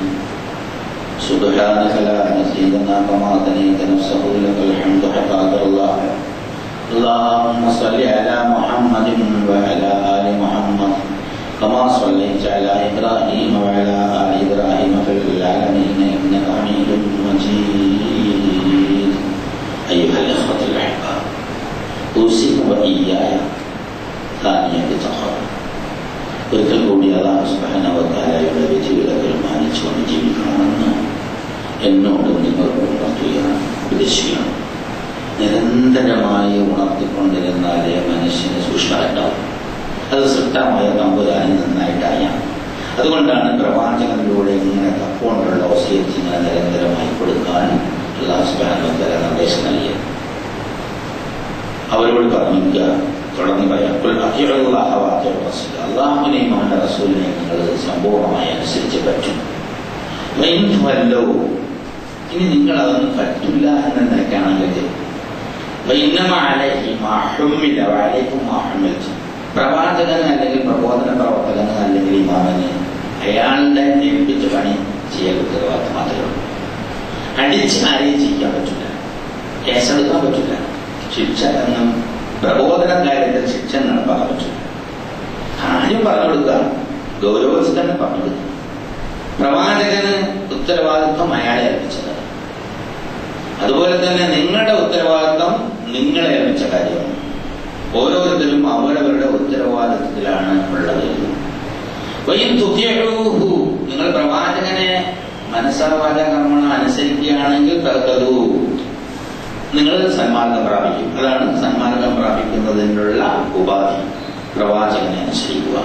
Subhanaka la nazidana kama athnayta nafsahu lakal hamdu hatta Allah. Allahumma salli ala Muhammadin wa ala ali Muhammad kama sallaita ala Ibrahim wa ala ali Ibrahim fil alamin innaka Hamidum Majid. Ayyuhal ikhwatul ahbab, usikum wa iyaya thaniyat taqwa. ഒരിക്കൽ കൂടി അല്ലാഹു സുബ്ഹാനഹു വ തആലയുടെ വിധിവിലക്കുകൾ മാനിച്ചുകൊണ്ട് ജീവിക്കണമെന്ന് എന്നോടും നിങ്ങളോടും ഉണർത്തുകയാണ്, ഉപദേശിക്കണം. നിരന്തരമായി ഉണർത്തിക്കൊണ്ടിരുന്നാലേ മനുഷ്യന് സൂക്ഷ്മതണ്ടാവും. അത് സൃഷ്ടമായ തമ്പുരാൻ നന്നായിട്ടറിയാം. അതുകൊണ്ടാണ് പ്രവാചകനിലൂടെ ഇങ്ങനെ തപ്പോണ്ടുള്ള വസിയത്ത് ഇങ്ങനെ നിരന്തരമായി കൊടുക്കാൻ അല്ലാഹു സുബ്ഹാനഹു വ തആല നിർദ്ദേശം നൽകിയത്. അവരോട് പറഞ്ഞിരിക്കുക, തുടർന്ന് പറയാം, അള്ളാഹുവിനെയും അവന്റെ റസൂലിനെയും നിങ്ങൾ സമ്പൂർണ്ണമായി അനുസരിച്ച് പറ്റും. ഇനി നിങ്ങൾ അതൊന്നും പറ്റില്ല എന്ന നിലയ്ക്കാണെങ്കിൽ പ്രവാചകന് അല്ലെങ്കിൽ പ്രബോധന പ്രവർത്തകന് അല്ലെങ്കിൽ ഇമാമിന് അയാളുടെ ഏൽപ്പിച്ച പണി ചെയ്യൽ ഉത്തരവാദിത്തം മാത്രമേ ഉള്ളൂ. അടിച്ച് ആരെയും ചെയ്യാൻ പറ്റില്ല, കേസെടുക്കാൻ പറ്റില്ല, ശിക്ഷ എന്നും പ്രബോധന കാര്യത്തിൽ ശിക്ഷ നടപ്പാക്കാൻ പറ്റില്ല. ആരും പറഞ്ഞു കൊടുക്കുക, ഗൗരവത്തിൽ തന്നെ പറഞ്ഞു കൊടുക്കുക. പ്രവാചകന് ഉത്തരവാദിത്വം അയാളെ ഏൽപ്പിച്ചത്. അതുപോലെ തന്നെ നിങ്ങളുടെ ഉത്തരവാദിത്വം നിങ്ങളെ ഏൽപ്പിച്ച കാര്യമാണ്. ഓരോരുത്തരും അവരവരുടെ ഉത്തരവാദിത്വത്തിലാണ് ഉള്ളത്. നിങ്ങൾ പ്രവാചകനെ മനസ്സാവാച കർമ്മണ അനുസരിക്കുകയാണെങ്കിൽ നിങ്ങൾ സന്മാർഗം പ്രാപിക്കും. അതാണ് സന്മാർഗം പ്രാപിക്കുന്നതിനുള്ള ഉപാധി, പ്രവാചകനെ അനുസരിക്കുക.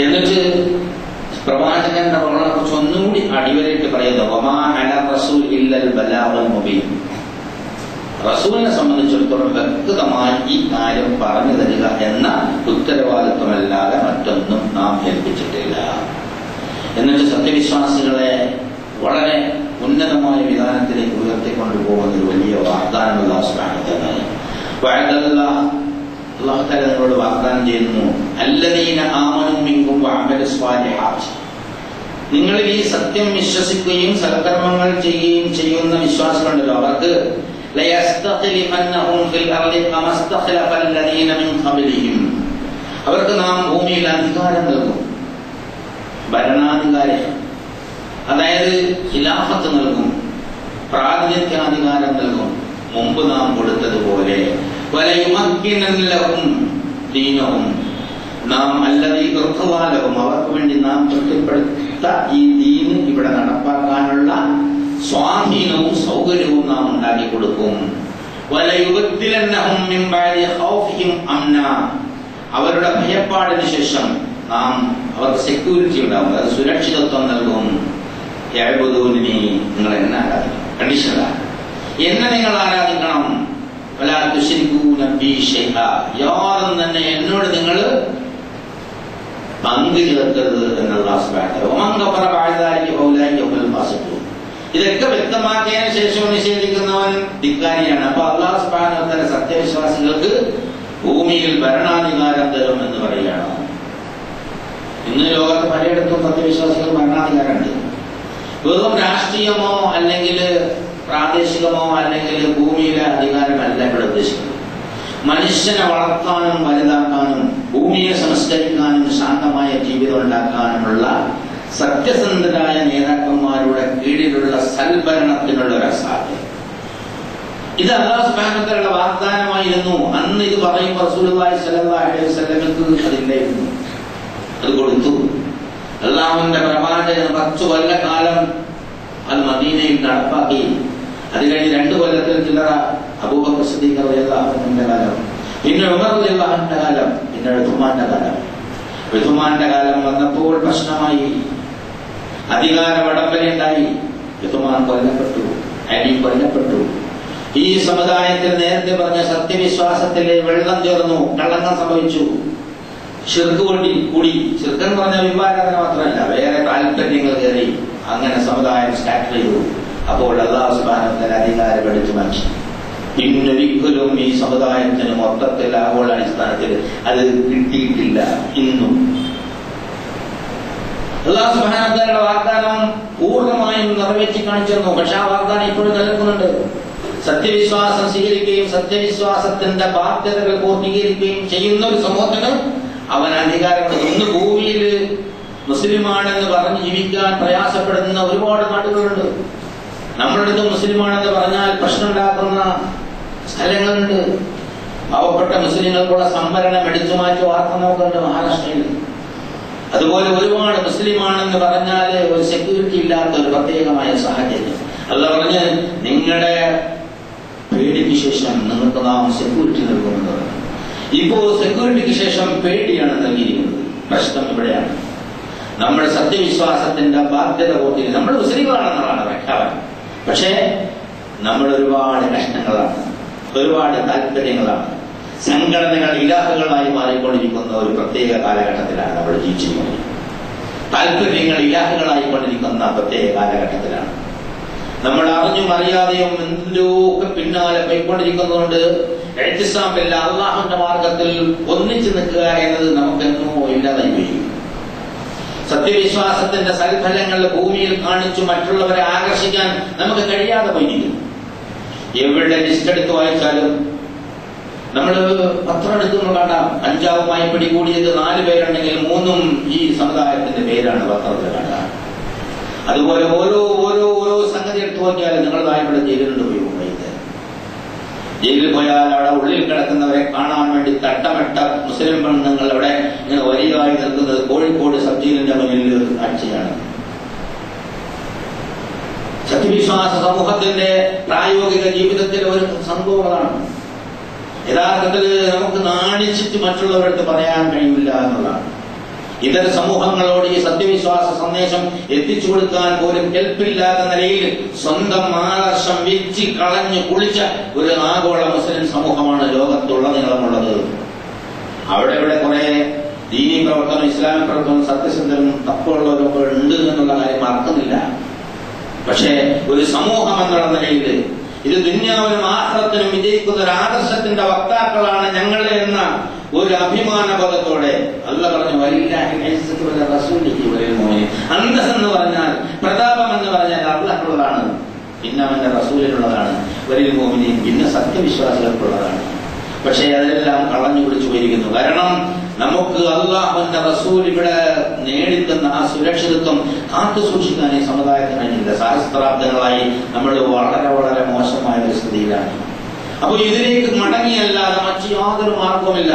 എന്നിട്ട് പ്രവാചകന്റെ റോളിനെ കുറിച്ച് ഒന്നുകൂടി അടിവരയിട്ട് പറയുന്നത്, റസൂലിനെ സംബന്ധിച്ചിടത്തോളം വ്യക്തമായി ഈ കാര്യം പറഞ്ഞു തരിക എന്ന ഉത്തരവാദിത്വമല്ലാതെ മറ്റൊന്നും നാം ഏൽപ്പിച്ചിട്ടില്ല. എന്നിട്ട് സത്യവിശ്വാസികളെ വളരെ ഉന്നതമായ വിധാനത്തിലേക്ക് ഉയർത്തിക്കൊണ്ടുപോകുന്ന ഒരു വലിയ വാഗ്ദാനം അല്ലാഹു സുബ്ഹാനഹു വ തആല അല്ലാഹു തആല നമ്മളോട് വാഗ്ദാനം ചെയ്യുന്നു, അല്ലദീന ആമനൂ മിൻകും വഅമലു സ്വാലിഹാത്ത്. നിങ്ങളിൽ ഈ സത്യം വിശ്വസിക്കുകയും സൽക്കർമ്മങ്ങൾ ചെയ്യുകയും ചെയ്യുന്ന വിശ്വാസികളുണ്ടല്ലോ, അവർക്ക് ലയസ്തഖ്ലിഫന്നഹും ഫിൽ അർളി കമസ്തഖ്ലഫല്ലദീന മിൻ ഖബ്ലിഹിം. അവർക്ക് നാം ഭൂമിയിൽ അധികാരം നൽകും, ഭരണാധികാരം, അതായത് ഖിലാഫത്ത് നൽകും, പ്രാതിനിധ്യാധികാരം നൽകും, മുമ്പ് നാം കൊടുത്തതുപോലെ. വലയുമക്കിനല്ലഹും ദീനഹും, നാം അല്ലദീ ഇർതദാലഹും, അവർക്ക് വേണ്ടി നാം തൃപ്തിപ്പെടുത്ത ഈ ദീൻ ഇവിടെ നടപ്പാക്കാനുള്ള സ്വാധീനവും സൗകര്യവും നാം ഉണ്ടാക്കി കൊടുക്കും. വലയുബദ്ദിലന്നഹും മിൻ ബഅദി ഖൗഫിഹിം അംന, അവരുടെ ഭയപ്പാടിന് ശേഷം നാം അവർക്ക് സെക്യൂരിറ്റി ഉണ്ടാവും, അത് സുരക്ഷിതത്വം നൽകും. യഅ്ബുദൂനി, നിങ്ങൾ എന്നെ ആരാധിക്കണം, കണ്ടീഷനാണ്, എന്നെ നിങ്ങൾ ആരാധിക്കണം. വലാ തുശ്രികൂന ബി ശൈഅ, യാതൊന്നും തന്നെ എന്നോട് നിങ്ങൾ പങ്കു ചേർക്കരുത് എന്നുള്ള ഇതൊക്കെ വ്യക്തമാക്കിയതിനു ശേഷം നിഷേധിക്കുന്നവൻ ധിക്കാരിയാണ്. അപ്പൊ അല്ലാഹു സുബ്ഹാനഹു വ തആല സത്യവിശ്വാസികൾക്ക് ഭൂമിയിൽ ഭരണാധികാരം തരും എന്ന് പറയുകയാണ്. ഇന്ന് ലോകത്ത് പലയിടത്തും സത്യവിശ്വാസികൾ ഭരണാധികാരമുണ്ട്. വെറും രാഷ്ട്രീയമോ അല്ലെങ്കിൽ പ്രാദേശികമോ അല്ലെങ്കിൽ ഭൂമിയിലെ അധികാരമല്ല ഇവിടെ ഉദ്ദേശിക്കുന്നത്. മനുഷ്യനെ വളർത്താനും വലുതാക്കാനും ഭൂമിയെ സംസ്കരിക്കാനും ശാന്തമായ ജീവിതം ഉണ്ടാക്കാനുമുള്ള സത്യസന്ധരായ നേതാക്കന്മാരുടെ കീഴിലുള്ള സൽഭരണത്തിനുള്ള ഒരു അസാധ്യം. ഇത് അല്ലാഹു സുബ്ഹാനഹു വ തആലയുടെ വാഗ്ദാനമായിരുന്നു. അന്ന് ഇത് പറയുമ്പോൾ റസൂലുള്ളാഹി സ്വല്ലല്ലാഹു അലൈഹി വസല്ലമക്ക് അതില്ലായിരുന്നു, അത് കൊടുത്തു. അല്ലാഹുവിന്റെ പ്രവാചകൻ 10 കൊല്ലക്കാലം അത് മദീനയിൽ നടപ്പാക്കി. അത് കഴിഞ്ഞ് 2 കൊല്ലത്തിൽ ചില്ലറ അബൂബക്കർ സിദ്ദീഖ് റളിയല്ലാഹു അൻഹുവിന്റെ കാലം, പിന്നെ ഉമർ റളിയല്ലാഹു അൻഹുവിന്റെ കാലം, പിന്നെ ഉസ്മാന്റെ കാലം. ഉസ്മാന്റെ കാലം വന്നപ്പോൾ പ്രശ്നമായി, അധികാര വടംവലിയുണ്ടായി. ഉസ്മാൻ കൊല്ലപ്പെട്ടു, അലി കൊല്ലപ്പെട്ടു. ഈ സമുദായത്തിൽ നേരത്തെ പറഞ്ഞ സത്യവിശ്വാസത്തിലെ വെള്ളം ചേർന്നു, കളങ്കം സംഭവിച്ചു, ശിർക്ക് കൂടി. ശിർക്ക് എന്ന് പറഞ്ഞ വിവാദന മാത്രമല്ല, വേറെ താല്പര്യങ്ങൾ കയറി. അങ്ങനെ സമുദായം സ്റ്റാർട്ട് ചെയ്തു. അപ്പോൾ അല്ലാഹു സുബ്ഹാനഹു വ തആല അധികാരം എടുത്തു മാറ്റി. പിന്നൊരിക്കലും ഈ സമുദായത്തിന് മൊത്തത്തിൽ ആഗോള അടിസ്ഥാനത്തിൽ അത് കിട്ടിയിട്ടില്ല ഇന്നും. അല്ലാഹു സുബ്ഹാനഹു വ തആലയുടെ വാഗ്ദാനം പൂർണ്ണമായും നിറവേറ്റി കാണിച്ചു തന്നു. പക്ഷെ ആ വാഗ്ദാനം ഇപ്പോഴും നിലനിൽക്കുന്നുണ്ട്. സത്യവിശ്വാസം സ്വീകരിക്കുകയും സത്യവിശ്വാസത്തിന്റെ ബാധ്യതകൾ പൂർത്തീകരിക്കുകയും ചെയ്യുന്ന ഒരു സമൂഹത്തിന് അവൻ അധികാരമുണ്ട്. ഇന്ന് ഭൂമിയിൽ മുസ്ലിമാണെന്ന് പറഞ്ഞ് ജീവിക്കാൻ പ്രയാസപ്പെടുന്ന ഒരുപാട് നാടുകളുണ്ട്. നമ്മുടെ അടുത്ത് മുസ്ലിമാണെന്ന് പറഞ്ഞാൽ പ്രശ്നമുണ്ടാക്കുന്ന സ്ഥലങ്ങളുണ്ട്. പാവപ്പെട്ട മുസ്ലിങ്ങൾക്കുള്ള സംവരണം എടുത്തു മാറ്റി വാർത്ത നോക്കുന്നുണ്ട് മഹാരാഷ്ട്രയിൽ. അതുപോലെ ഒരുപാട് മുസ്ലിമാണെന്ന് പറഞ്ഞാൽ ഒരു സെക്യൂരിറ്റി ഇല്ലാത്ത ഒരു പ്രത്യേകമായ സാഹചര്യം. അല്ലാഹു പറഞ്ഞ് നിങ്ങളുടെ പേടിക്ക് ശേഷം നിങ്ങൾക്ക് നാം സെക്യൂരിറ്റി നൽകുമെന്ന് പറഞ്ഞു. ഇപ്പോ സെക്യൂരിറ്റിക്ക് ശേഷം പേടിയാണ് നൽകിയിരിക്കുന്നത്. പ്രശ്നം ഇവിടെയാണ്. നമ്മൾ സത്യവിശ്വാസത്തിന്റെ ബാധ്യത പൂർത്തി നമ്മൾ മുസ്ലിങ്ങളാണെന്നുള്ളതാണ് പ്രഖ്യാപനം. പക്ഷേ നമ്മൾ ഒരുപാട് കഷ്ടങ്ങളാണ്, ഒരുപാട് താല്പര്യങ്ങളാണ്, സംഘടനകൾ ഇലാഹുകളായി മാറിക്കൊണ്ടിരിക്കുന്ന ഒരു പ്രത്യേക കാലഘട്ടത്തിലാണ് നമ്മൾ ജീവിച്ചിരിക്കുന്നത്. താല്പര്യങ്ങൾ ഇലാഹുകളായിക്കൊണ്ടിരിക്കുന്ന പ്രത്യേക കാലഘട്ടത്തിലാണ് നമ്മൾ അറിഞ്ഞും അറിയാതെയും എന്തൊക്കെ പിന്നാലെ പോയിക്കൊണ്ടിരിക്കുന്നതുകൊണ്ട് എഹ്തിസാമില്ല, അള്ളാഹുവിന്റെ മാർഗത്തിൽ ഒന്നിച്ചു നിൽക്കുക എന്നത് നമുക്കെന്നോ ഇല്ലാതായി പോയി. സത്യവിശ്വാസത്തിന്റെ സൽഫലങ്ങൾ ഭൂമിയിൽ കാണിച്ചു മറ്റുള്ളവരെ ആകർഷിക്കാൻ നമുക്ക് കഴിയാതെ പോയിരിക്കുന്നു. എവിടെ ലിസ്റ്റ് എടുത്ത് വായിച്ചാലും നമ്മൾ പത്രം എടുത്തുകൊണ്ട് കാണാം, കഞ്ചാവുമായി പിടികൂടിയത് 4 പേരുണ്ടെങ്കിൽ 3 ഈ സമുദായത്തിന്റെ പേരാണ് പത്രത്തിൽ കാണാം. അതുപോലെ ഓരോ സംഗതി എടുത്തു നോക്കിയാലും നിങ്ങൾ ഇവിടെ ജയിലിലുണ്ട് പോയി കൊണ്ടുപോയത്. ജയിലിൽ പോയാൽ അവിടെ ഉള്ളിൽ കിടക്കുന്നവരെ കാണാൻ വേണ്ടി തട്ടമിട്ട മുസ്ലിം പെണ്ണുങ്ങൾ അവിടെ ഇങ്ങനെ വരിയായി നിൽക്കുന്നത് കോഴിക്കോട് സബ് ജയിലിന്റെ മുന്നിൽ കാഴ്ചയാണ്. സത്യവിശ്വാസ സമൂഹത്തിന്റെ പ്രായോഗിക ജീവിതത്തിലെ ഒരു സംഭവമാണ്. യഥാർത്ഥത്തിൽ നമുക്ക് നാണിച്ചിട്ട് മറ്റുള്ളവരുടെ പറയാൻ കഴിയില്ല എന്നുള്ളതാണ്. ഇതര സമൂഹങ്ങളോട് ഈ സത്യവിശ്വാസ സന്ദേശം എത്തിച്ചു കൊടുക്കാൻ പോലും കെൽപ്പില്ലാത്ത നിലയിൽ സ്വന്തം ആദർശം വിറ്റ് കളഞ്ഞു കുളിച്ച ഒരു ആഗോള മുസ്ലിം സമൂഹമാണ് ലോകത്തുള്ളതിനുള്ളത്. അവിടെ ഇവിടെ കുറെ ദീനീ പ്രവർത്തനം, ഇസ്ലാമിക് പ്രവർത്തനം, സത്യസന്ധരും തപ്പുള്ളവരൊക്കെ ഉണ്ട് എന്നുള്ള കാര്യം മറക്കുന്നില്ല. പക്ഷേ ഒരു സമൂഹം എന്നുള്ള നിലയിൽ ഇത് ദുനിയാവിനും ആഖിറത്തിനും വിജയിക്കുന്ന ഒരു ആദർശത്തിന്റെ വക്താക്കളാണ് ഞങ്ങൾ എന്ന ഒരു അഭിമാന ബോധത്തോടെ അല്ലാഹു പറഞ്ഞു അന്തസ് എന്ന് പറഞ്ഞാൽ, പ്രതാപം എന്ന് പറഞ്ഞാൽ അല്ലാഹുള്ളതാണ്, പിന്നെ അവന്റെ റസൂലിനുള്ളതാണ്, വലിൽ മോമിനീൻ പിന്നെ സത്യവിശ്വാസികൾക്കുള്ളതാണ്. പക്ഷേ അതെല്ലാം കളഞ്ഞു പിടിച്ചു പോയിരിക്കുന്നു. കാരണം നമുക്ക് അല്ലാഹുവിന്റെ റസൂൽ ഇവിടെ നേടിത്തന്ന ആ സുരക്ഷിതത്വം കാത്തു സൂക്ഷിക്കാൻ ഈ സമുദായത്തിന് കഴിഞ്ഞില്ല. സഹസ്രാബ്ദങ്ങളായി നമ്മൾ വളരെ വളരെ മോശമായ ഒരു സ്ഥിതിയിലാണ്. അപ്പൊ ഇതിലേക്ക് മടങ്ങിയല്ലാതെ മറ്റു യാതൊരു മാർഗവുമില്ല.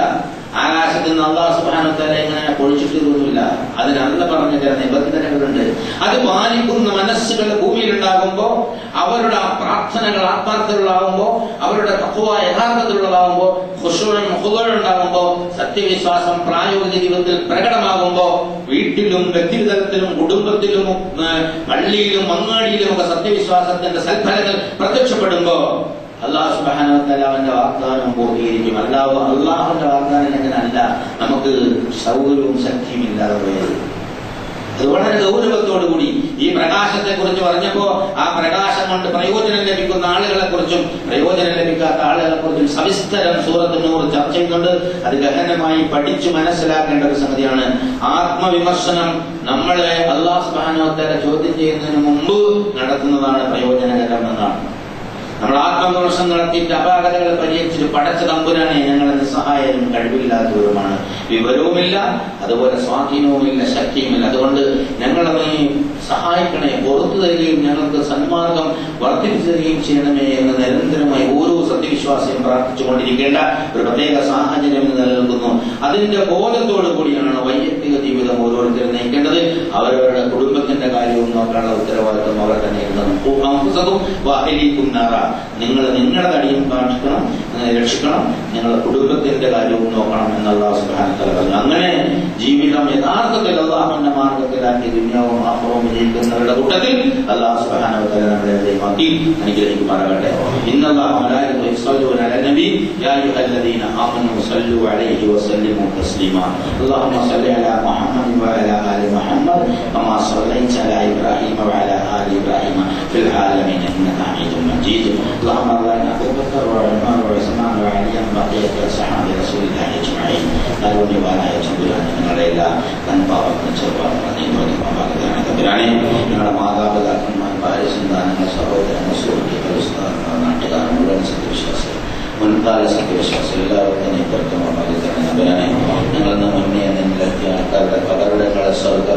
ആകാശത്ത് നിന്ന് അല്ലാഹു സുബ്ഹാനഹു വ തആല ഇങ്ങനെ പൊളിച്ചിട്ടൊന്നുമില്ല. അതിന് അല്ലാഹു പറഞ്ഞ ചില നിബന്ധനകളുണ്ട്. അത് പാലിക്കുന്ന മനസ്സുകൾ ഭൂമിയിലുണ്ടാകുമ്പോ, അവരുടെ പ്രാർത്ഥനകൾ ആത്മാർത്ഥതകളാകുമ്പോ, അവരുടെ തഖ്വ യഥാർത്ഥത്തിലുള്ളതാകുമ്പോ, ഖുശൂഉം ഖുദൂഉം ഉണ്ടാകുമ്പോ, സത്യവിശ്വാസം പ്രായോഗിക ജീവിതത്തിൽ പ്രകടമാകുമ്പോ, വീട്ടിലും വ്യക്തിതലത്തിലും കുടുംബത്തിലും പള്ളിയിലും അങ്ങാടിയിലും ഒക്കെ സത്യവിശ്വാസത്തിന്റെ സൽഫലങ്ങൾ പ്രത്യക്ഷപ്പെടുമ്പോ അല്ലാഹു സുബ്ഹാനഹു വ തആല അവന്റെ വാഗ്ദാനം പൂർത്തീകരിക്കും. അല്ലാഹുവിന്റെ വാഗ്ദാനം എങ്ങനെയല്ല നമുക്ക് സൗകര്യവും ശക്തിയും ഇല്ലാതെ പോയത്. അത് വളരെ ഗൗരവത്തോടുകൂടി ഈ പ്രകാശത്തെ കുറിച്ച് പറഞ്ഞപ്പോ ആ പ്രകാശം കൊണ്ട് പ്രയോജനം ലഭിക്കുന്ന ആളുകളെ കുറിച്ചും പ്രയോജനം ലഭിക്കാത്ത ആളുകളെ കുറിച്ചും സവിസ്തരം സൂറത്ത് നൂർ ചർച്ച ചെയ്യുന്നുണ്ട്. അത് ഗഹനമായി പഠിച്ചു മനസ്സിലാക്കേണ്ട ഒരു സംഗതിയാണ്. ആത്മവിമർശനം നമ്മളെ അല്ലാഹു സുബ്ഹാനഹു വ തആല ചോദ്യം ചെയ്യുന്നതിന് മുമ്പ് നടത്തുന്നതാണ് പ്രയോജനകരം എന്നാണ്. നമ്മൾ ആത്മവിമർശനം നടത്തിയിട്ട് അപാകതകളെ പരിഹരിച്ചിട്ട് പടച്ച തമ്പുരാനെ ഞങ്ങളെ നിസ്സഹായരും കഴിവില്ലാത്തവരുമാണ്, വിവരവുമില്ല, അതുപോലെ സ്വാധീനവുമില്ല, ശക്തിയുമില്ല, അതുകൊണ്ട് ഞങ്ങളെ നീ സഹായിക്കണേ, പുറത്തു തരികയും ഞങ്ങൾക്ക് സന്മാർഗം വർദ്ധിപ്പിച്ചു തരികയും ചെയ്യണമേ എന്ന് നിരന്തരമായി ഓരോ സത്യവിശ്വാസിയും പ്രാർത്ഥിച്ചുകൊണ്ടിരിക്കേണ്ട ഒരു പ്രത്യേക സാഹചര്യം നിലനിൽക്കുന്നു. അതിന്റെ ബോധത്തോടു കൂടിയാണ് വൈയക്തിക ജീവിതം ഓരോരുത്തരും നയിക്കേണ്ടത്. അവരവരുടെ കുടുംബത്തിന്റെ കാര്യവും നോക്കാനുള്ള ഉത്തരവാദിത്വം അവർ തന്നെ നിങ്ങൾ നിങ്ങളുടെ അടിയും കാണിക്കണം, രക്ഷിക്കണം, നിങ്ങളുടെ കുടുംബത്തിന്റെ കാര്യവും നോക്കണം എന്നുള്ള അല്ലാഹു സുബ്ഹാനഹു വ തആല പറഞ്ഞു. അങ്ങനെ ജീവിതം യഥാർത്ഥത്തിൽ അല്ലാഹുവിന്റെ മാർഗത്തിലാക്കി ദുനിയാവും ആഖിറവും വിജയിക്കുന്നവരുടെ കൂട്ടത്തിൽ അല്ലാഹു സുബ്ഹാനഹു വ തആല നമ്മളെ ദൈവമാക്കി അനുഗ്രഹിക്കുമാറാകട്ടെ. ഇന്നല്ലാഹ മലായികതു യസ്സല്ലൂന അലൻ നബി യാ അയ്യുഹല്ലദീന ആമനൂ സല്ലു അലൈഹി വസല്ലിമു തസ്ലീമാ. അല്ലാഹുമ്മ സല്ലി അലാ മുഹമ്മദ് വഅലാ ആലി മുഹമ്മദ് കമാ സല്ലൈത അലാ ഇബ്രാഹീമ വഅലാ ആലി ഇബ്രാഹീമ ഫിൽ ആലമീന ഇന്നക ഹമീദും മജീദ്. اللهم ارنا أبوبكر وعمر وعثمان وعلي بقية أصحاب رسول الله أجمعين. قالوا ولا يجوزون من الليلة أن بارك نشرب ونيم وبارك تبرعني من ماذا بدأكم من بارس دان مسعود مسعود كبرستان ناٹکار مولان سکرشاس മുൻകാല സത്യവിശ്വാസികളെ തബരാനെ ഞങ്ങളെന്ന മുന്നേ നിലത്തിയ ആൾക്കാരുടെ കബറിടങ്ങളെ സ്വർഗ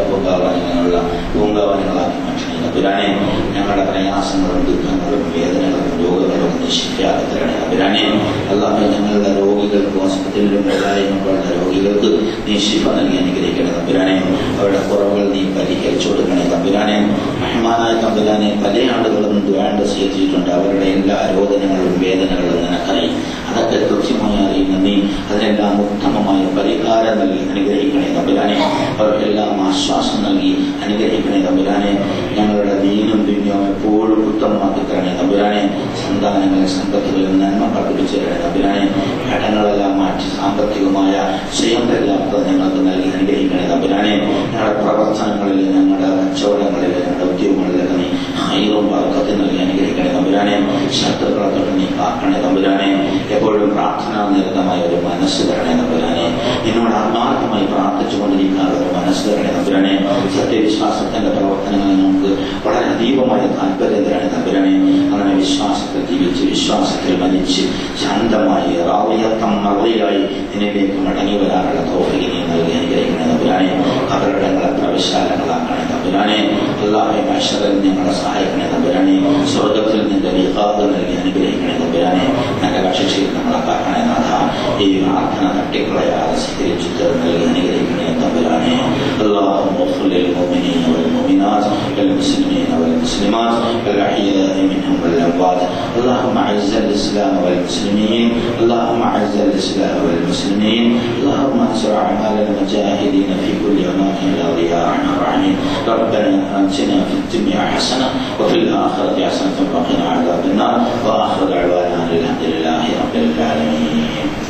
പൂങ്കാവനങ്ങളാക്കി മാറ്റി തബരാനെ ഞങ്ങളുടെ പ്രയാസങ്ങളും ദുഃഖങ്ങളും വേദനകളും രോഗങ്ങളും നീ ശിഫയാക്കി തരണേ തമ്പുരാനെ. അല്ലാഹുവേ ഞങ്ങളുടെ രോഗികൾക്ക് ഹോസ്പിറ്റലിലും എല്ലാവരുമുള്ള രോഗികൾക്ക് നീ ശിഫ നൽകി അനുഗ്രഹിക്കണേ തമ്പുരാനെ. അവരുടെ കുറവുകൾ നീ പരിഹരിച്ചു കൊടുക്കണേ തമ്പുരാനെ. റഹ്മാനായ തമ്പുരാനെ, പല ആളുകളും ദുആ ചെയ്തിട്ടുണ്ട്. അവരുടെ എല്ലാ രോദനങ്ങളും വേദനകളും നിനക്കറിയും. അതൊക്കെ കൃത്യമായി അറിയുന്ന നീ അതിനെല്ലാം ഉത്തമമായ പരിഹാരം നൽകി അനുഗ്രഹിക്കണേ തമ്പുരാനെ. അവർക്കെല്ലാം ആശ്വാസം നൽകി അനുഗ്രഹിക്കണേ തമ്പുരാനെ. ഞങ്ങളുടെ ദീനും ദുനിയവും എപ്പോഴും ഉത്തമമാക്കി തരണേ തമ്പുരാനെ. സന്താനങ്ങളെ സമ്പത്തുകളിൽ നന്മ പഠിപ്പിച്ചു തരണേ തമ്പുരാനെ. ഘടകങ്ങളെല്ലാം മാറ്റി സാമ്പത്തികമായ സ്വയം പര്യാപ്തത ഞങ്ങൾക്ക് നൽകി അനുഗ്രഹിക്കണേ തമ്പുരാനെ. ഞങ്ങളുടെ പ്രവർത്തനങ്ങളിൽ, ഞങ്ങളുടെ കച്ചവടങ്ങളിൽ, ഞങ്ങളുടെ ഉദ്യോഗങ്ങളിലൊക്കെ നീ ഹൈറും ബർക്കത്തും നൽകി അനുഗ്രഹിക്കണേ തമ്പുരാനെ. ശത്രുക്കളെ തൊട്ട് നീ കാക്കണേ തമ്പുരാനെ. എപ്പോഴും പ്രാർത്ഥനാ നിരതമായ ഒരു മനസ്സ് തരണേ തമ്പുരാനെ. എന്നോട് ആത്മാർത്ഥമായി പ്രാർത്ഥിച്ചുകൊണ്ടിരിക്കാനുള്ള ഒരു മനസ്സ് തരണേ തമ്പുരാനെ. സത്യവിശ്വാസത്തിന്റെ പ്രവർത്തനങ്ങളിൽ നമുക്ക് വളരെ അതീവമായ താല്പര്യം തരണേ തമ്പുരാനെ. അങ്ങനെ വിശ്വാസത്തിൽ ജീവിച്ച്, വിശ്വാസത്തിൽ മരിച്ച്, ശാന്തമായി റാവിയത്തം മറവിയായി നിന്നിലേക്ക് മടങ്ങി വരാനുള്ള തൗഫീഖ് നീ നൽകി അനുഗ്രഹിക്കണേ തമ്പുരാനെ. കബറിടങ്ങളെ പ്രവിശാലങ്ങളാക്കണേ തമ്പുരാനെ. അല്ലാഹുവേ മഹ്ശറിൽ ഞങ്ങളെ സഹായിക്കണേ തമ്പുരാനെ. സ്വർഗ്ഗത്തിൽ നിന്റെ ലിഖാഖ് നൽകി അനുഗ്രഹിക്കണേ തമ്പുരാനെ. നരകശിക്ഷയിൽ നമ്മളെ കാക്കണേ നാഥ. ഈ പ്രാർത്ഥന തട്ടിക്കളയാതെ സ്വീകരിച്ചു നൽകി അനുഗ്രഹിക്കണേ തമ്പുരാനെ. اللهم اغفر للمؤمنين والمؤمنات والمسلمين والمسلمات الأحياء منهم والأموات. اللهم أعز الإسلام والمسلمين. اللهم أعز الإسلام والمسلمين. اللهم انصر أعمال المجاهدين في كل أماكن الأرض يا أرحم الراحمين. ربنا آتنا في الدنيا حسنة وفي الآخرة حسنة وقنا عذاب النار. وآخر دعوانا الحمد لله رب العالمين.